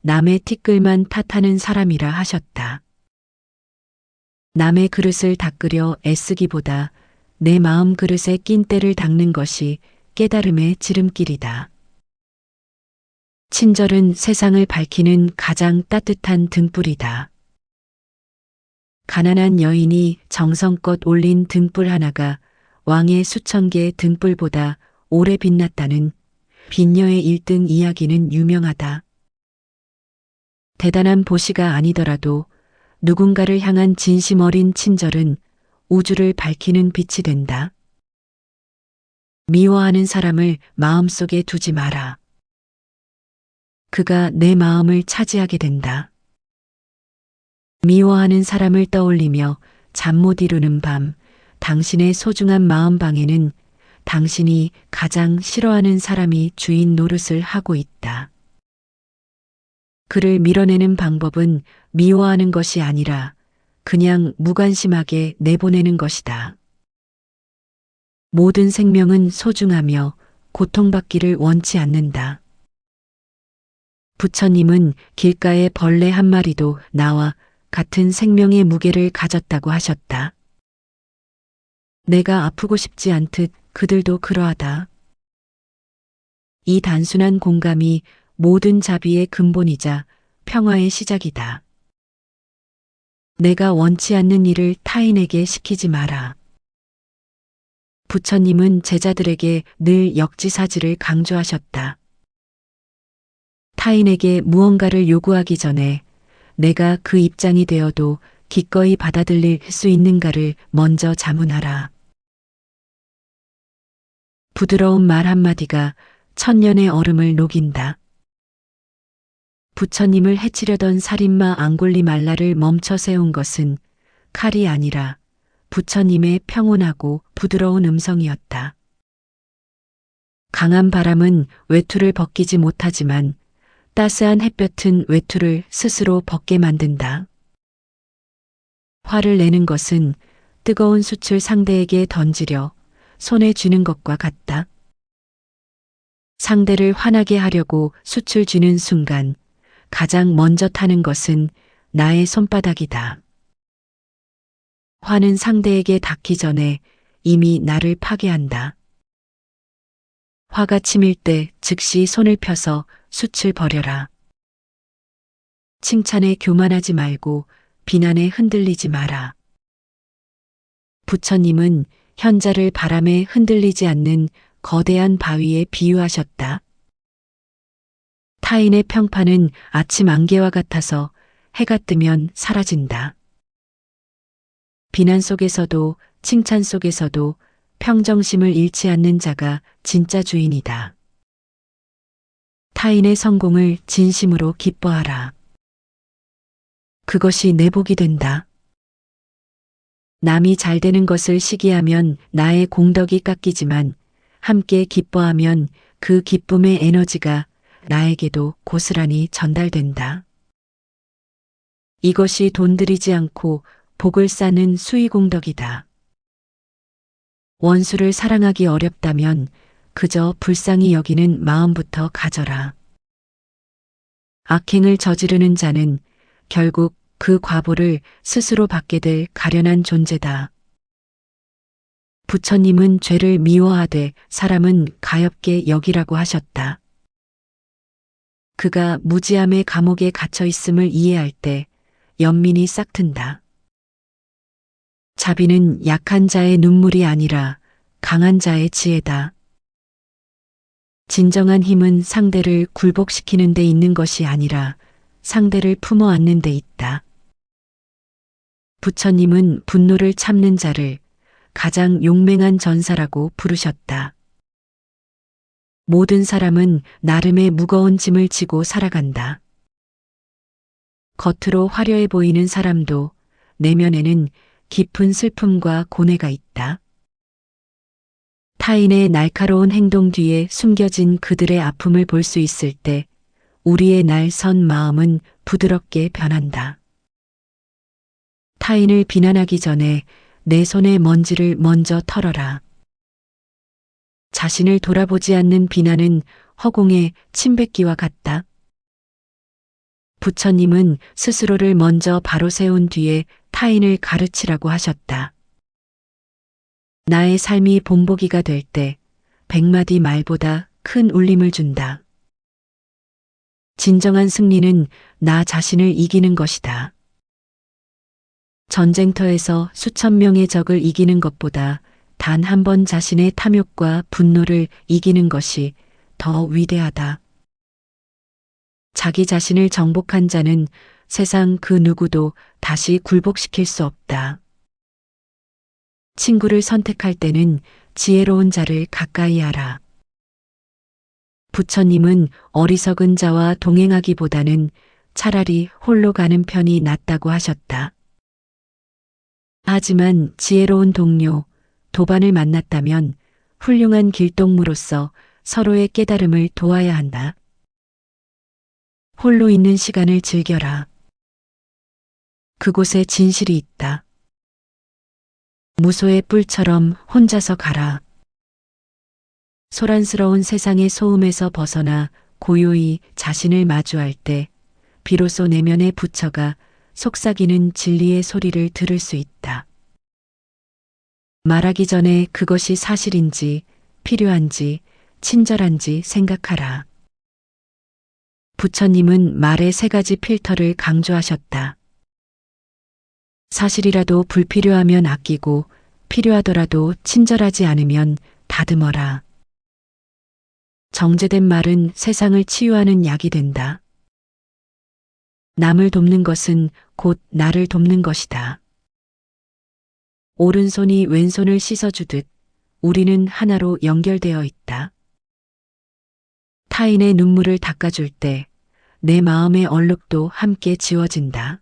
남의 티끌만 탓하는 사람이라 하셨다. 남의 그릇을 닦으려 애쓰기보다 내 마음 그릇에 낀 때를 닦는 것이 깨달음의 지름길이다. 친절은 세상을 밝히는 가장 따뜻한 등불이다. 가난한 여인이 정성껏 올린 등불 하나가 왕의 수천 개의 등불보다 오래 빛났다는 빈녀의 1등 이야기는 유명하다. 대단한 보시가 아니더라도 누군가를 향한 진심 어린 친절은 우주를 밝히는 빛이 된다. 미워하는 사람을 마음속에 두지 마라. 그가 내 마음을 차지하게 된다. 미워하는 사람을 떠올리며 잠 못 이루는 밤, 당신의 소중한 마음방에는 당신이 가장 싫어하는 사람이 주인 노릇을 하고 있다. 그를 밀어내는 방법은 미워하는 것이 아니라 그냥 무관심하게 내보내는 것이다. 모든 생명은 소중하며 고통받기를 원치 않는다. 부처님은 길가에 벌레 한 마리도 나와 같은 생명의 무게를 가졌다고 하셨다. 내가 아프고 싶지 않듯 그들도 그러하다. 이 단순한 공감이 모든 자비의 근본이자 평화의 시작이다. 내가 원치 않는 일을 타인에게 시키지 마라. 부처님은 제자들에게 늘 역지사지를 강조하셨다. 타인에게 무언가를 요구하기 전에 내가 그 입장이 되어도 기꺼이 받아들일 수 있는가를 먼저 자문하라. 부드러운 말 한마디가 천년의 얼음을 녹인다. 부처님을 해치려던 살인마 앙골리말라를 멈춰 세운 것은 칼이 아니라 부처님의 평온하고 부드러운 음성이었다. 강한 바람은 외투를 벗기지 못하지만 따스한 햇볕은 외투를 스스로 벗게 만든다. 화를 내는 것은 뜨거운 숯을 상대에게 던지려 손에 쥐는 것과 같다. 상대를 화나게 하려고 숯을 쥐는 순간 가장 먼저 타는 것은 나의 손바닥이다. 화는 상대에게 닿기 전에 이미 나를 파괴한다. 화가 치밀 때 즉시 손을 펴서 숯을 버려라. 칭찬에 교만하지 말고 비난에 흔들리지 마라. 부처님은 현자를 바람에 흔들리지 않는 거대한 바위에 비유하셨다. 타인의 평판은 아침 안개와 같아서 해가 뜨면 사라진다. 비난 속에서도 칭찬 속에서도 평정심을 잃지 않는 자가 진짜 주인이다. 타인의 성공을 진심으로 기뻐하라. 그것이 내 복이 된다. 남이 잘 되는 것을 시기하면 나의 공덕이 깎이지만 함께 기뻐하면 그 기쁨의 에너지가 나에게도 고스란히 전달된다. 이것이 돈 들이지 않고 복을 쌓는 수의공덕이다. 원수를 사랑하기 어렵다면 그저 불쌍히 여기는 마음부터 가져라. 악행을 저지르는 자는 결국 그 과보를 스스로 받게 될 가련한 존재다. 부처님은 죄를 미워하되 사람은 가엾게 여기라고 하셨다. 그가 무지함의 감옥에 갇혀 있음을 이해할 때 연민이 싹튼다. 자비는 약한 자의 눈물이 아니라 강한 자의 지혜다. 진정한 힘은 상대를 굴복시키는 데 있는 것이 아니라 상대를 품어 안는 데 있다. 부처님은 분노를 참는 자를 가장 용맹한 전사라고 부르셨다. 모든 사람은 나름의 무거운 짐을 지고 살아간다. 겉으로 화려해 보이는 사람도 내면에는 깊은 슬픔과 고뇌가 있다. 타인의 날카로운 행동 뒤에 숨겨진 그들의 아픔을 볼 수 있을 때 우리의 날선 마음은 부드럽게 변한다. 타인을 비난하기 전에 내 손의 먼지를 먼저 털어라. 자신을 돌아보지 않는 비난은 허공의 침뱉기와 같다. 부처님은 스스로를 먼저 바로 세운 뒤에 타인을 가르치라고 하셨다. 나의 삶이 본보기가 될 때 100마디 말보다 큰 울림을 준다. 진정한 승리는 나 자신을 이기는 것이다. 전쟁터에서 수천 명의 적을 이기는 것보다 단 한 번 자신의 탐욕과 분노를 이기는 것이 더 위대하다. 자기 자신을 정복한 자는 세상 그 누구도 다시 굴복시킬 수 없다. 친구를 선택할 때는 지혜로운 자를 가까이 하라. 부처님은 어리석은 자와 동행하기보다는 차라리 홀로 가는 편이 낫다고 하셨다. 하지만 지혜로운 동료, 도반을 만났다면 훌륭한 길동무로서 서로의 깨달음을 도와야 한다. 홀로 있는 시간을 즐겨라. 그곳에 진실이 있다. 무소의 뿔처럼 혼자서 가라. 소란스러운 세상의 소음에서 벗어나 고요히 자신을 마주할 때 비로소 내면의 부처가 속삭이는 진리의 소리를 들을 수 있다. 말하기 전에 그것이 사실인지 필요한지 친절한지 생각하라. 부처님은 말의 3가지 필터를 강조하셨다. 사실이라도 불필요하면 아끼고 필요하더라도 친절하지 않으면 다듬어라. 정제된 말은 세상을 치유하는 약이 된다. 남을 돕는 것은 곧 나를 돕는 것이다. 오른손이 왼손을 씻어주듯 우리는 하나로 연결되어 있다. 타인의 눈물을 닦아줄 때 내 마음의 얼룩도 함께 지워진다.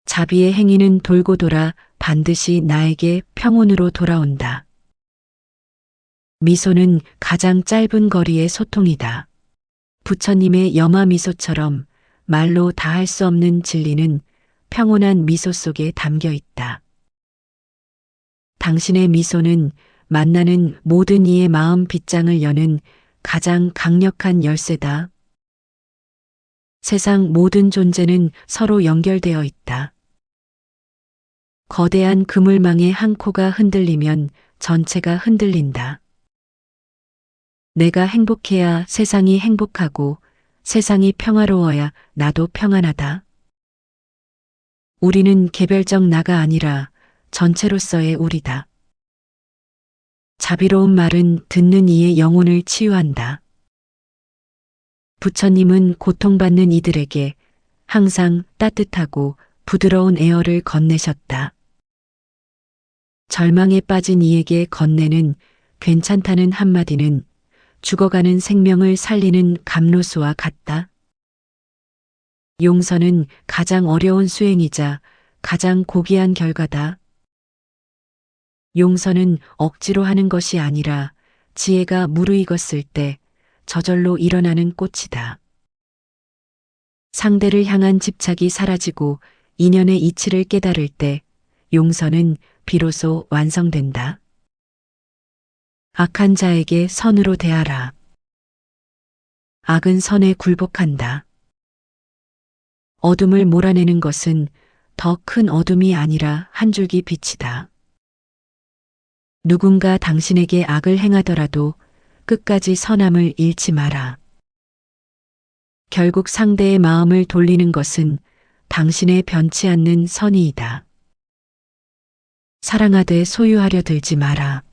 자비의 행위는 돌고 돌아 반드시 나에게 평온으로 돌아온다. 미소는 가장 짧은 거리의 소통이다. 부처님의 염화 미소처럼 말로 다 할 수 없는 진리는 평온한 미소 속에 담겨 있다. 당신의 미소는 만나는 모든 이의 마음 빗장을 여는 가장 강력한 열쇠다. 세상 모든 존재는 서로 연결되어 있다. 거대한 그물망의 한 코가 흔들리면 전체가 흔들린다. 내가 행복해야 세상이 행복하고 세상이 평화로워야 나도 평안하다. 우리는 개별적 나가 아니라 전체로서의 우리다. 자비로운 말은 듣는 이의 영혼을 치유한다. 부처님은 고통받는 이들에게 항상 따뜻하고 부드러운 에어를 건네셨다. 절망에 빠진 이에게 건네는 괜찮다는 한마디는 죽어가는 생명을 살리는 감로수와 같다. 용서는 가장 어려운 수행이자 가장 고귀한 결과다. 용서는 억지로 하는 것이 아니라 지혜가 무르익었을 때 저절로 일어나는 꽃이다. 상대를 향한 집착이 사라지고 인연의 이치를 깨달을 때 용서는 비로소 완성된다. 악한 자에게 선으로 대하라. 악은 선에 굴복한다. 어둠을 몰아내는 것은 더 큰 어둠이 아니라 한 줄기 빛이다. 누군가 당신에게 악을 행하더라도 끝까지 선함을 잃지 마라. 결국 상대의 마음을 돌리는 것은 당신의 변치 않는 선의이다. 사랑하되 소유하려 들지 마라.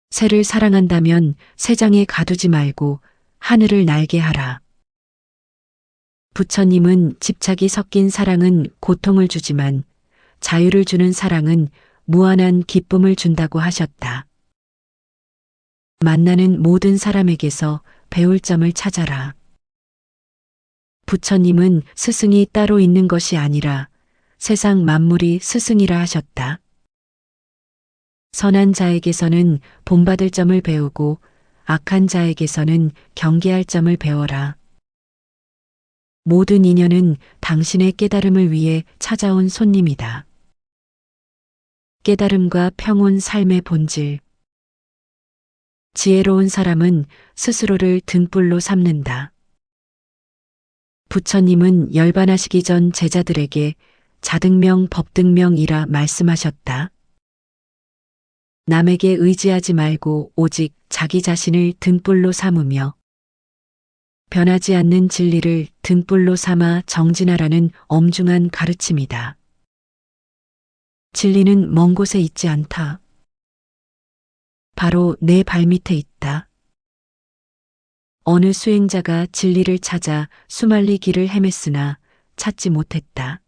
새를 사랑한다면 새장에 가두지 말고 하늘을 날게 하라. 부처님은 집착이 섞인 사랑은 고통을 주지만 자유를 주는 사랑은 무한한 기쁨을 준다고 하셨다. 만나는 모든 사람에게서 배울 점을 찾아라. 부처님은 스승이 따로 있는 것이 아니라 세상 만물이 스승이라 하셨다. 선한 자에게서는 본받을 점을 배우고 악한 자에게서는 경계할 점을 배워라. 모든 인연은 당신의 깨달음을 위해 찾아온 손님이다. 깨달음과 평온 삶의 본질. 지혜로운 사람은 스스로를 등불로 삼는다. 부처님은 열반하시기 전 제자들에게 자등명 법등명이라 말씀하셨다. 남에게 의지하지 말고 오직 자기 자신을 등불로 삼으며 변하지 않는 진리를 등불로 삼아 정진하라는 엄중한 가르침이다. 진리는 먼 곳에 있지 않다. 바로 내 발밑에 있다. 어느 수행자가 진리를 찾아 수말리 길을 헤맸으나 찾지 못했다.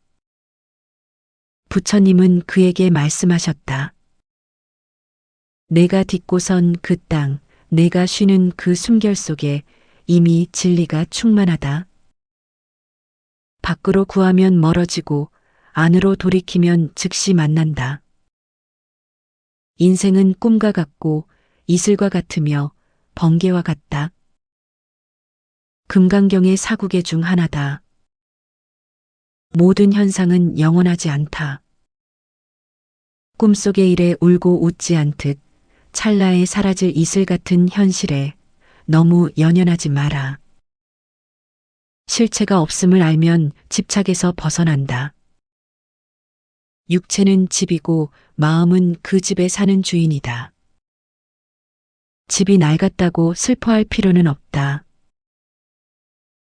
부처님은 그에게 말씀하셨다. 내가 딛고선 그 땅, 내가 쉬는 그 숨결 속에 이미 진리가 충만하다. 밖으로 구하면 멀어지고 안으로 돌이키면 즉시 만난다. 인생은 꿈과 같고 이슬과 같으며 번개와 같다. 금강경의 사국의 중 하나다. 모든 현상은 영원하지 않다. 꿈속의 일에 울고 웃지 않듯 찰나에 사라질 이슬 같은 현실에 너무 연연하지 마라. 실체가 없음을 알면 집착에서 벗어난다. 육체는 집이고 마음은 그 집에 사는 주인이다. 집이 낡았다고 슬퍼할 필요는 없다.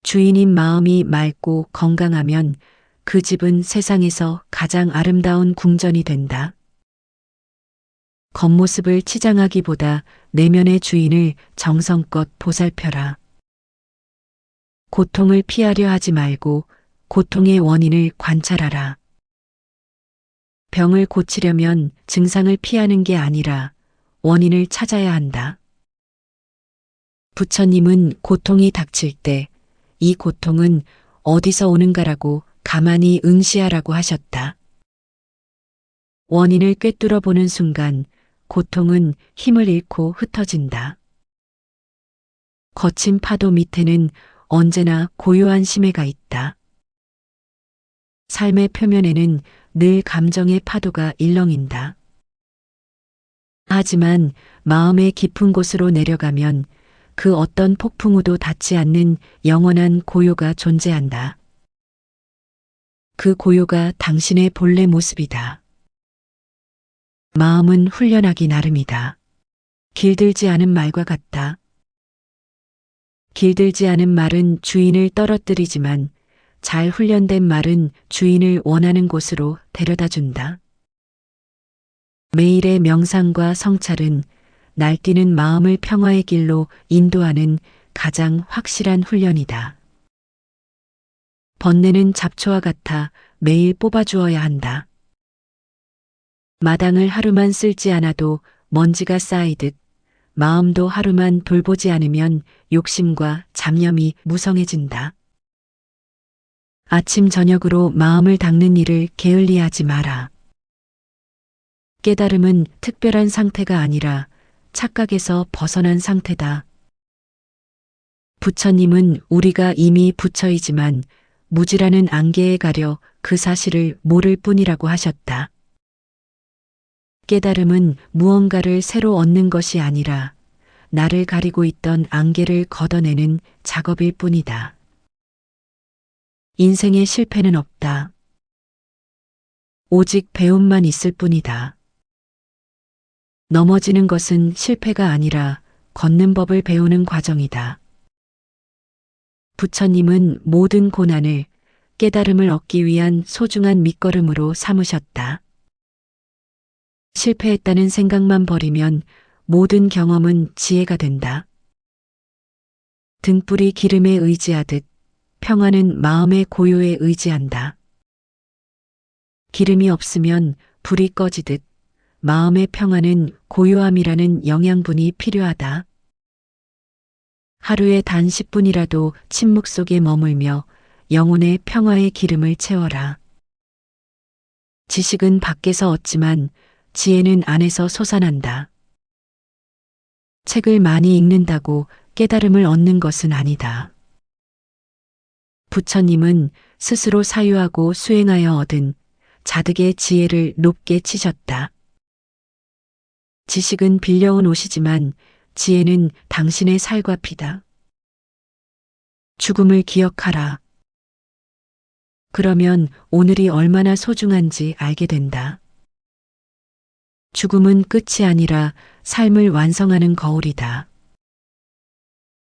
주인인 마음이 맑고 건강하면 그 집은 세상에서 가장 아름다운 궁전이 된다. 겉모습을 치장하기보다 내면의 주인을 정성껏 보살펴라. 고통을 피하려 하지 말고 고통의 원인을 관찰하라. 병을 고치려면 증상을 피하는 게 아니라 원인을 찾아야 한다. 부처님은 고통이 닥칠 때 이 고통은 어디서 오는가라고 가만히 응시하라고 하셨다. 원인을 꿰뚫어 보는 순간 고통은 힘을 잃고 흩어진다. 거친 파도 밑에는 언제나 고요한 심해가 있다. 삶의 표면에는 늘 감정의 파도가 일렁인다. 하지만 마음의 깊은 곳으로 내려가면 그 어떤 폭풍우도 닿지 않는 영원한 고요가 존재한다. 그 고요가 당신의 본래 모습이다. 마음은 훈련하기 나름이다. 길들지 않은 말과 같다. 길들지 않은 말은 주인을 떨어뜨리지만 잘 훈련된 말은 주인을 원하는 곳으로 데려다 준다. 매일의 명상과 성찰은 날뛰는 마음을 평화의 길로 인도하는 가장 확실한 훈련이다. 번뇌는 잡초와 같아 매일 뽑아주어야 한다. 마당을 하루만 쓸지 않아도 먼지가 쌓이듯 마음도 하루만 돌보지 않으면 욕심과 잡념이 무성해진다. 아침 저녁으로 마음을 닦는 일을 게을리하지 마라. 깨달음은 특별한 상태가 아니라 착각에서 벗어난 상태다. 부처님은 우리가 이미 부처이지만 무지라는 안개에 가려 그 사실을 모를 뿐이라고 하셨다. 깨달음은 무언가를 새로 얻는 것이 아니라 나를 가리고 있던 안개를 걷어내는 작업일 뿐이다. 인생에 실패는 없다. 오직 배움만 있을 뿐이다. 넘어지는 것은 실패가 아니라 걷는 법을 배우는 과정이다. 부처님은 모든 고난을 깨달음을 얻기 위한 소중한 밑거름으로 삼으셨다. 실패했다는 생각만 버리면 모든 경험은 지혜가 된다. 등불이 기름에 의지하듯 평화는 마음의 고요에 의지한다. 기름이 없으면 불이 꺼지듯 마음의 평화는 고요함이라는 영양분이 필요하다. 하루에 단 10분이라도 침묵 속에 머물며 영혼의 평화의 기름을 채워라. 지식은 밖에서 얻지만 지혜는 안에서 솟아난다. 책을 많이 읽는다고 깨달음을 얻는 것은 아니다. 부처님은 스스로 사유하고 수행하여 얻은 자득의 지혜를 높게 치셨다. 지식은 빌려온 옷이지만 지혜는 당신의 살과 피다. 죽음을 기억하라. 그러면 오늘이 얼마나 소중한지 알게 된다. 죽음은 끝이 아니라 삶을 완성하는 거울이다.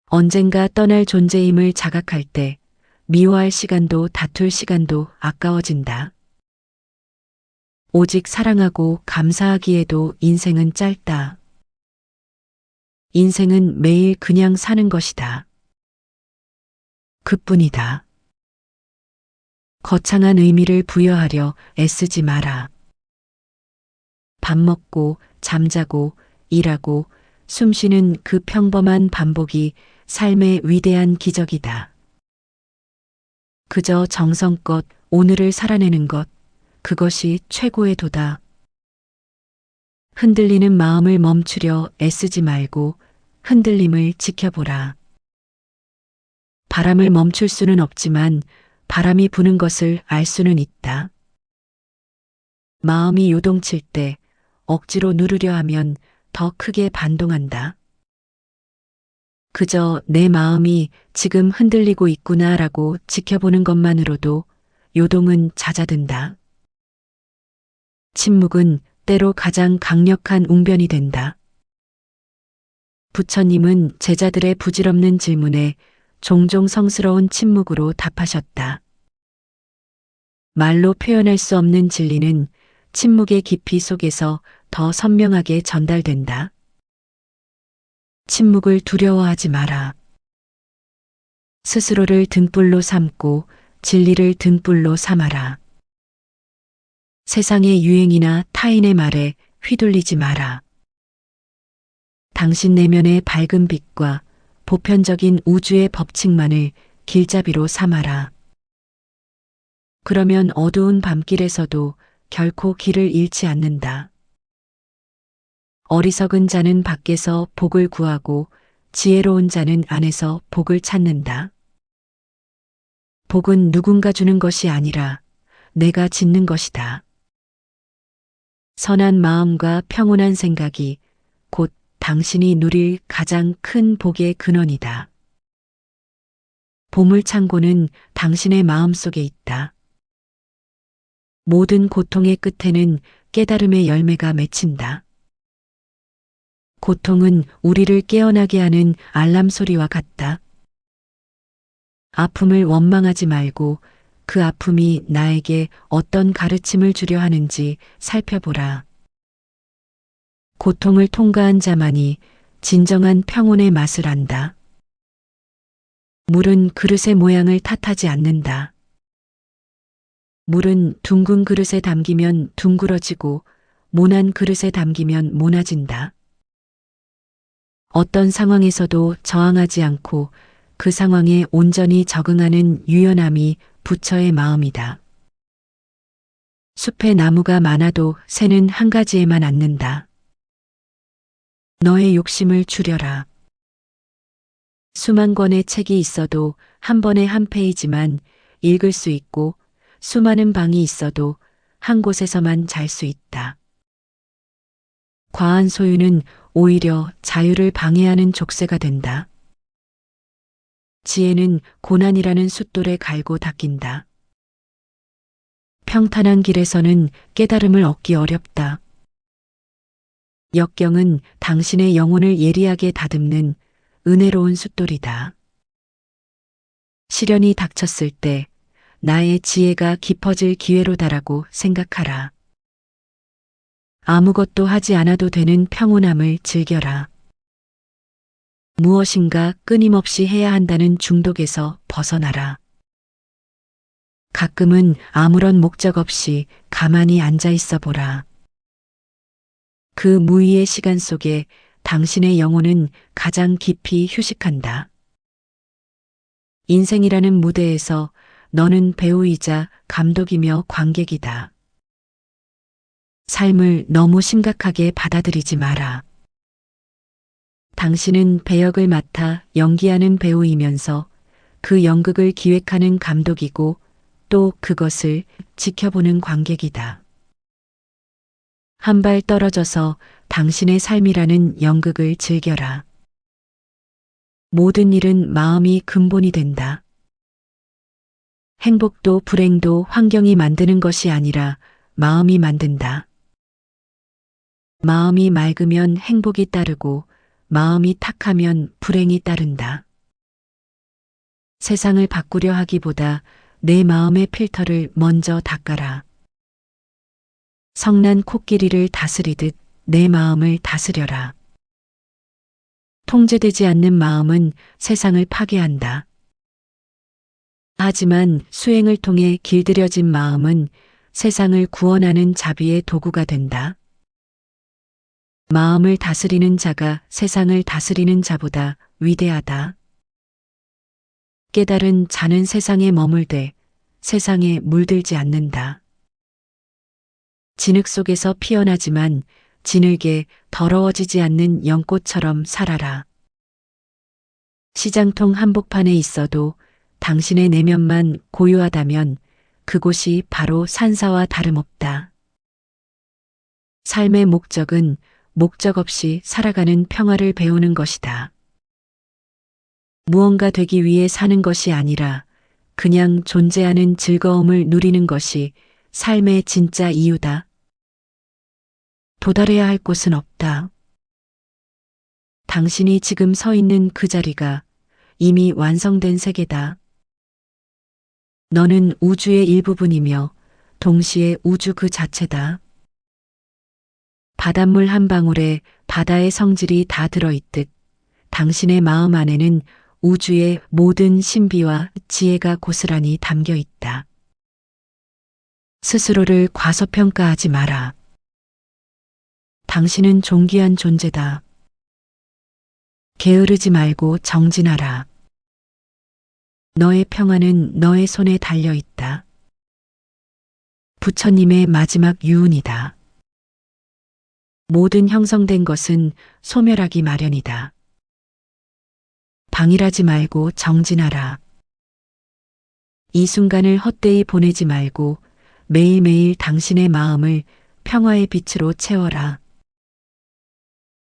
언젠가 떠날 존재임을 자각할 때 미워할 시간도 다툴 시간도 아까워진다. 오직 사랑하고 감사하기에도 인생은 짧다. 인생은 매일 그냥 사는 것이다. 그뿐이다. 거창한 의미를 부여하려 애쓰지 마라. 밥 먹고 잠자고 일하고 숨쉬는 그 평범한 반복이 삶의 위대한 기적이다. 그저 정성껏 오늘을 살아내는 것, 그것이 최고의 도다. 흔들리는 마음을 멈추려 애쓰지 말고 흔들림을 지켜보라. 바람을 멈출 수는 없지만 바람이 부는 것을 알 수는 있다. 마음이 요동칠 때 억지로 누르려 하면 더 크게 반동한다. 그저 내 마음이 지금 흔들리고 있구나라고 지켜보는 것만으로도 요동은 잦아든다. 침묵은 때로 가장 강력한 웅변이 된다. 부처님은 제자들의 부질없는 질문에 종종 성스러운 침묵으로 답하셨다. 말로 표현할 수 없는 진리는 침묵의 깊이 속에서 더 선명하게 전달된다. 침묵을 두려워하지 마라. 스스로를 등불로 삼고 진리를 등불로 삼아라. 세상의 유행이나 타인의 말에 휘둘리지 마라. 당신 내면의 밝은 빛과 보편적인 우주의 법칙만을 길잡이로 삼아라. 그러면 어두운 밤길에서도 결코 길을 잃지 않는다. 어리석은 자는 밖에서 복을 구하고 지혜로운 자는 안에서 복을 찾는다. 복은 누군가 주는 것이 아니라 내가 짓는 것이다. 선한 마음과 평온한 생각이 곧 당신이 누릴 가장 큰 복의 근원이다. 보물창고는 당신의 마음 속에 있다. 모든 고통의 끝에는 깨달음의 열매가 맺힌다. 고통은 우리를 깨어나게 하는 알람 소리와 같다. 아픔을 원망하지 말고 그 아픔이 나에게 어떤 가르침을 주려 하는지 살펴보라. 고통을 통과한 자만이 진정한 평온의 맛을 안다. 물은 그릇의 모양을 탓하지 않는다. 물은 둥근 그릇에 담기면 둥그러지고 모난 그릇에 담기면 모나진다. 어떤 상황에서도 저항하지 않고 그 상황에 온전히 적응하는 유연함이 부처의 마음이다. 숲에 나무가 많아도 새는 한 가지에만 앉는다. 너의 욕심을 줄여라. 수만 권의 책이 있어도 한 번에 한 페이지만 읽을 수 있고 수많은 방이 있어도 한 곳에서만 잘 수 있다. 과한 소유는 오히려 자유를 방해하는 족쇄가 된다. 지혜는 고난이라는 숫돌에 갈고 닦인다. 평탄한 길에서는 깨달음을 얻기 어렵다. 역경은 당신의 영혼을 예리하게 다듬는 은혜로운 숫돌이다. 시련이 닥쳤을 때 나의 지혜가 깊어질 기회로다라고 생각하라. 아무것도 하지 않아도 되는 평온함을 즐겨라. 무엇인가 끊임없이 해야 한다는 중독에서 벗어나라. 가끔은 아무런 목적 없이 가만히 앉아 있어 보라. 그 무의의 시간 속에 당신의 영혼은 가장 깊이 휴식한다. 인생이라는 무대에서 너는 배우이자 감독이며 관객이다. 삶을 너무 심각하게 받아들이지 마라. 당신은 배역을 맡아 연기하는 배우이면서 그 연극을 기획하는 감독이고 또 그것을 지켜보는 관객이다. 한 발 떨어져서 당신의 삶이라는 연극을 즐겨라. 모든 일은 마음이 근본이 된다. 행복도 불행도 환경이 만드는 것이 아니라 마음이 만든다. 마음이 맑으면 행복이 따르고 마음이 탁하면 불행이 따른다. 세상을 바꾸려 하기보다 내 마음의 필터를 먼저 닦아라. 성난 코끼리를 다스리듯 내 마음을 다스려라. 통제되지 않는 마음은 세상을 파괴한다. 하지만 수행을 통해 길들여진 마음은 세상을 구원하는 자비의 도구가 된다. 마음을 다스리는 자가 세상을 다스리는 자보다 위대하다. 깨달은 자는 세상에 머물되 세상에 물들지 않는다. 진흙 속에서 피어나지만 진흙에 더러워지지 않는 연꽃처럼 살아라. 시장통 한복판에 있어도 당신의 내면만 고요하다면 그곳이 바로 산사와 다름없다. 삶의 목적은 목적 없이 살아가는 평화를 배우는 것이다. 무언가 되기 위해 사는 것이 아니라 그냥 존재하는 즐거움을 누리는 것이 삶의 진짜 이유다. 도달해야 할 곳은 없다. 당신이 지금 서 있는 그 자리가 이미 완성된 세계다. 너는 우주의 일부분이며 동시에 우주 그 자체다. 바닷물 한 방울에 바다의 성질이 다 들어있듯 당신의 마음 안에는 우주의 모든 신비와 지혜가 고스란히 담겨 있다. 스스로를 과소평가하지 마라. 당신은 존귀한 존재다. 게으르지 말고 정진하라. 너의 평화는 너의 손에 달려 있다. 부처님의 마지막 유언이다. 모든 형성된 것은 소멸하기 마련이다. 방일하지 말고 정진하라. 이 순간을 헛되이 보내지 말고 매일매일 당신의 마음을 평화의 빛으로 채워라.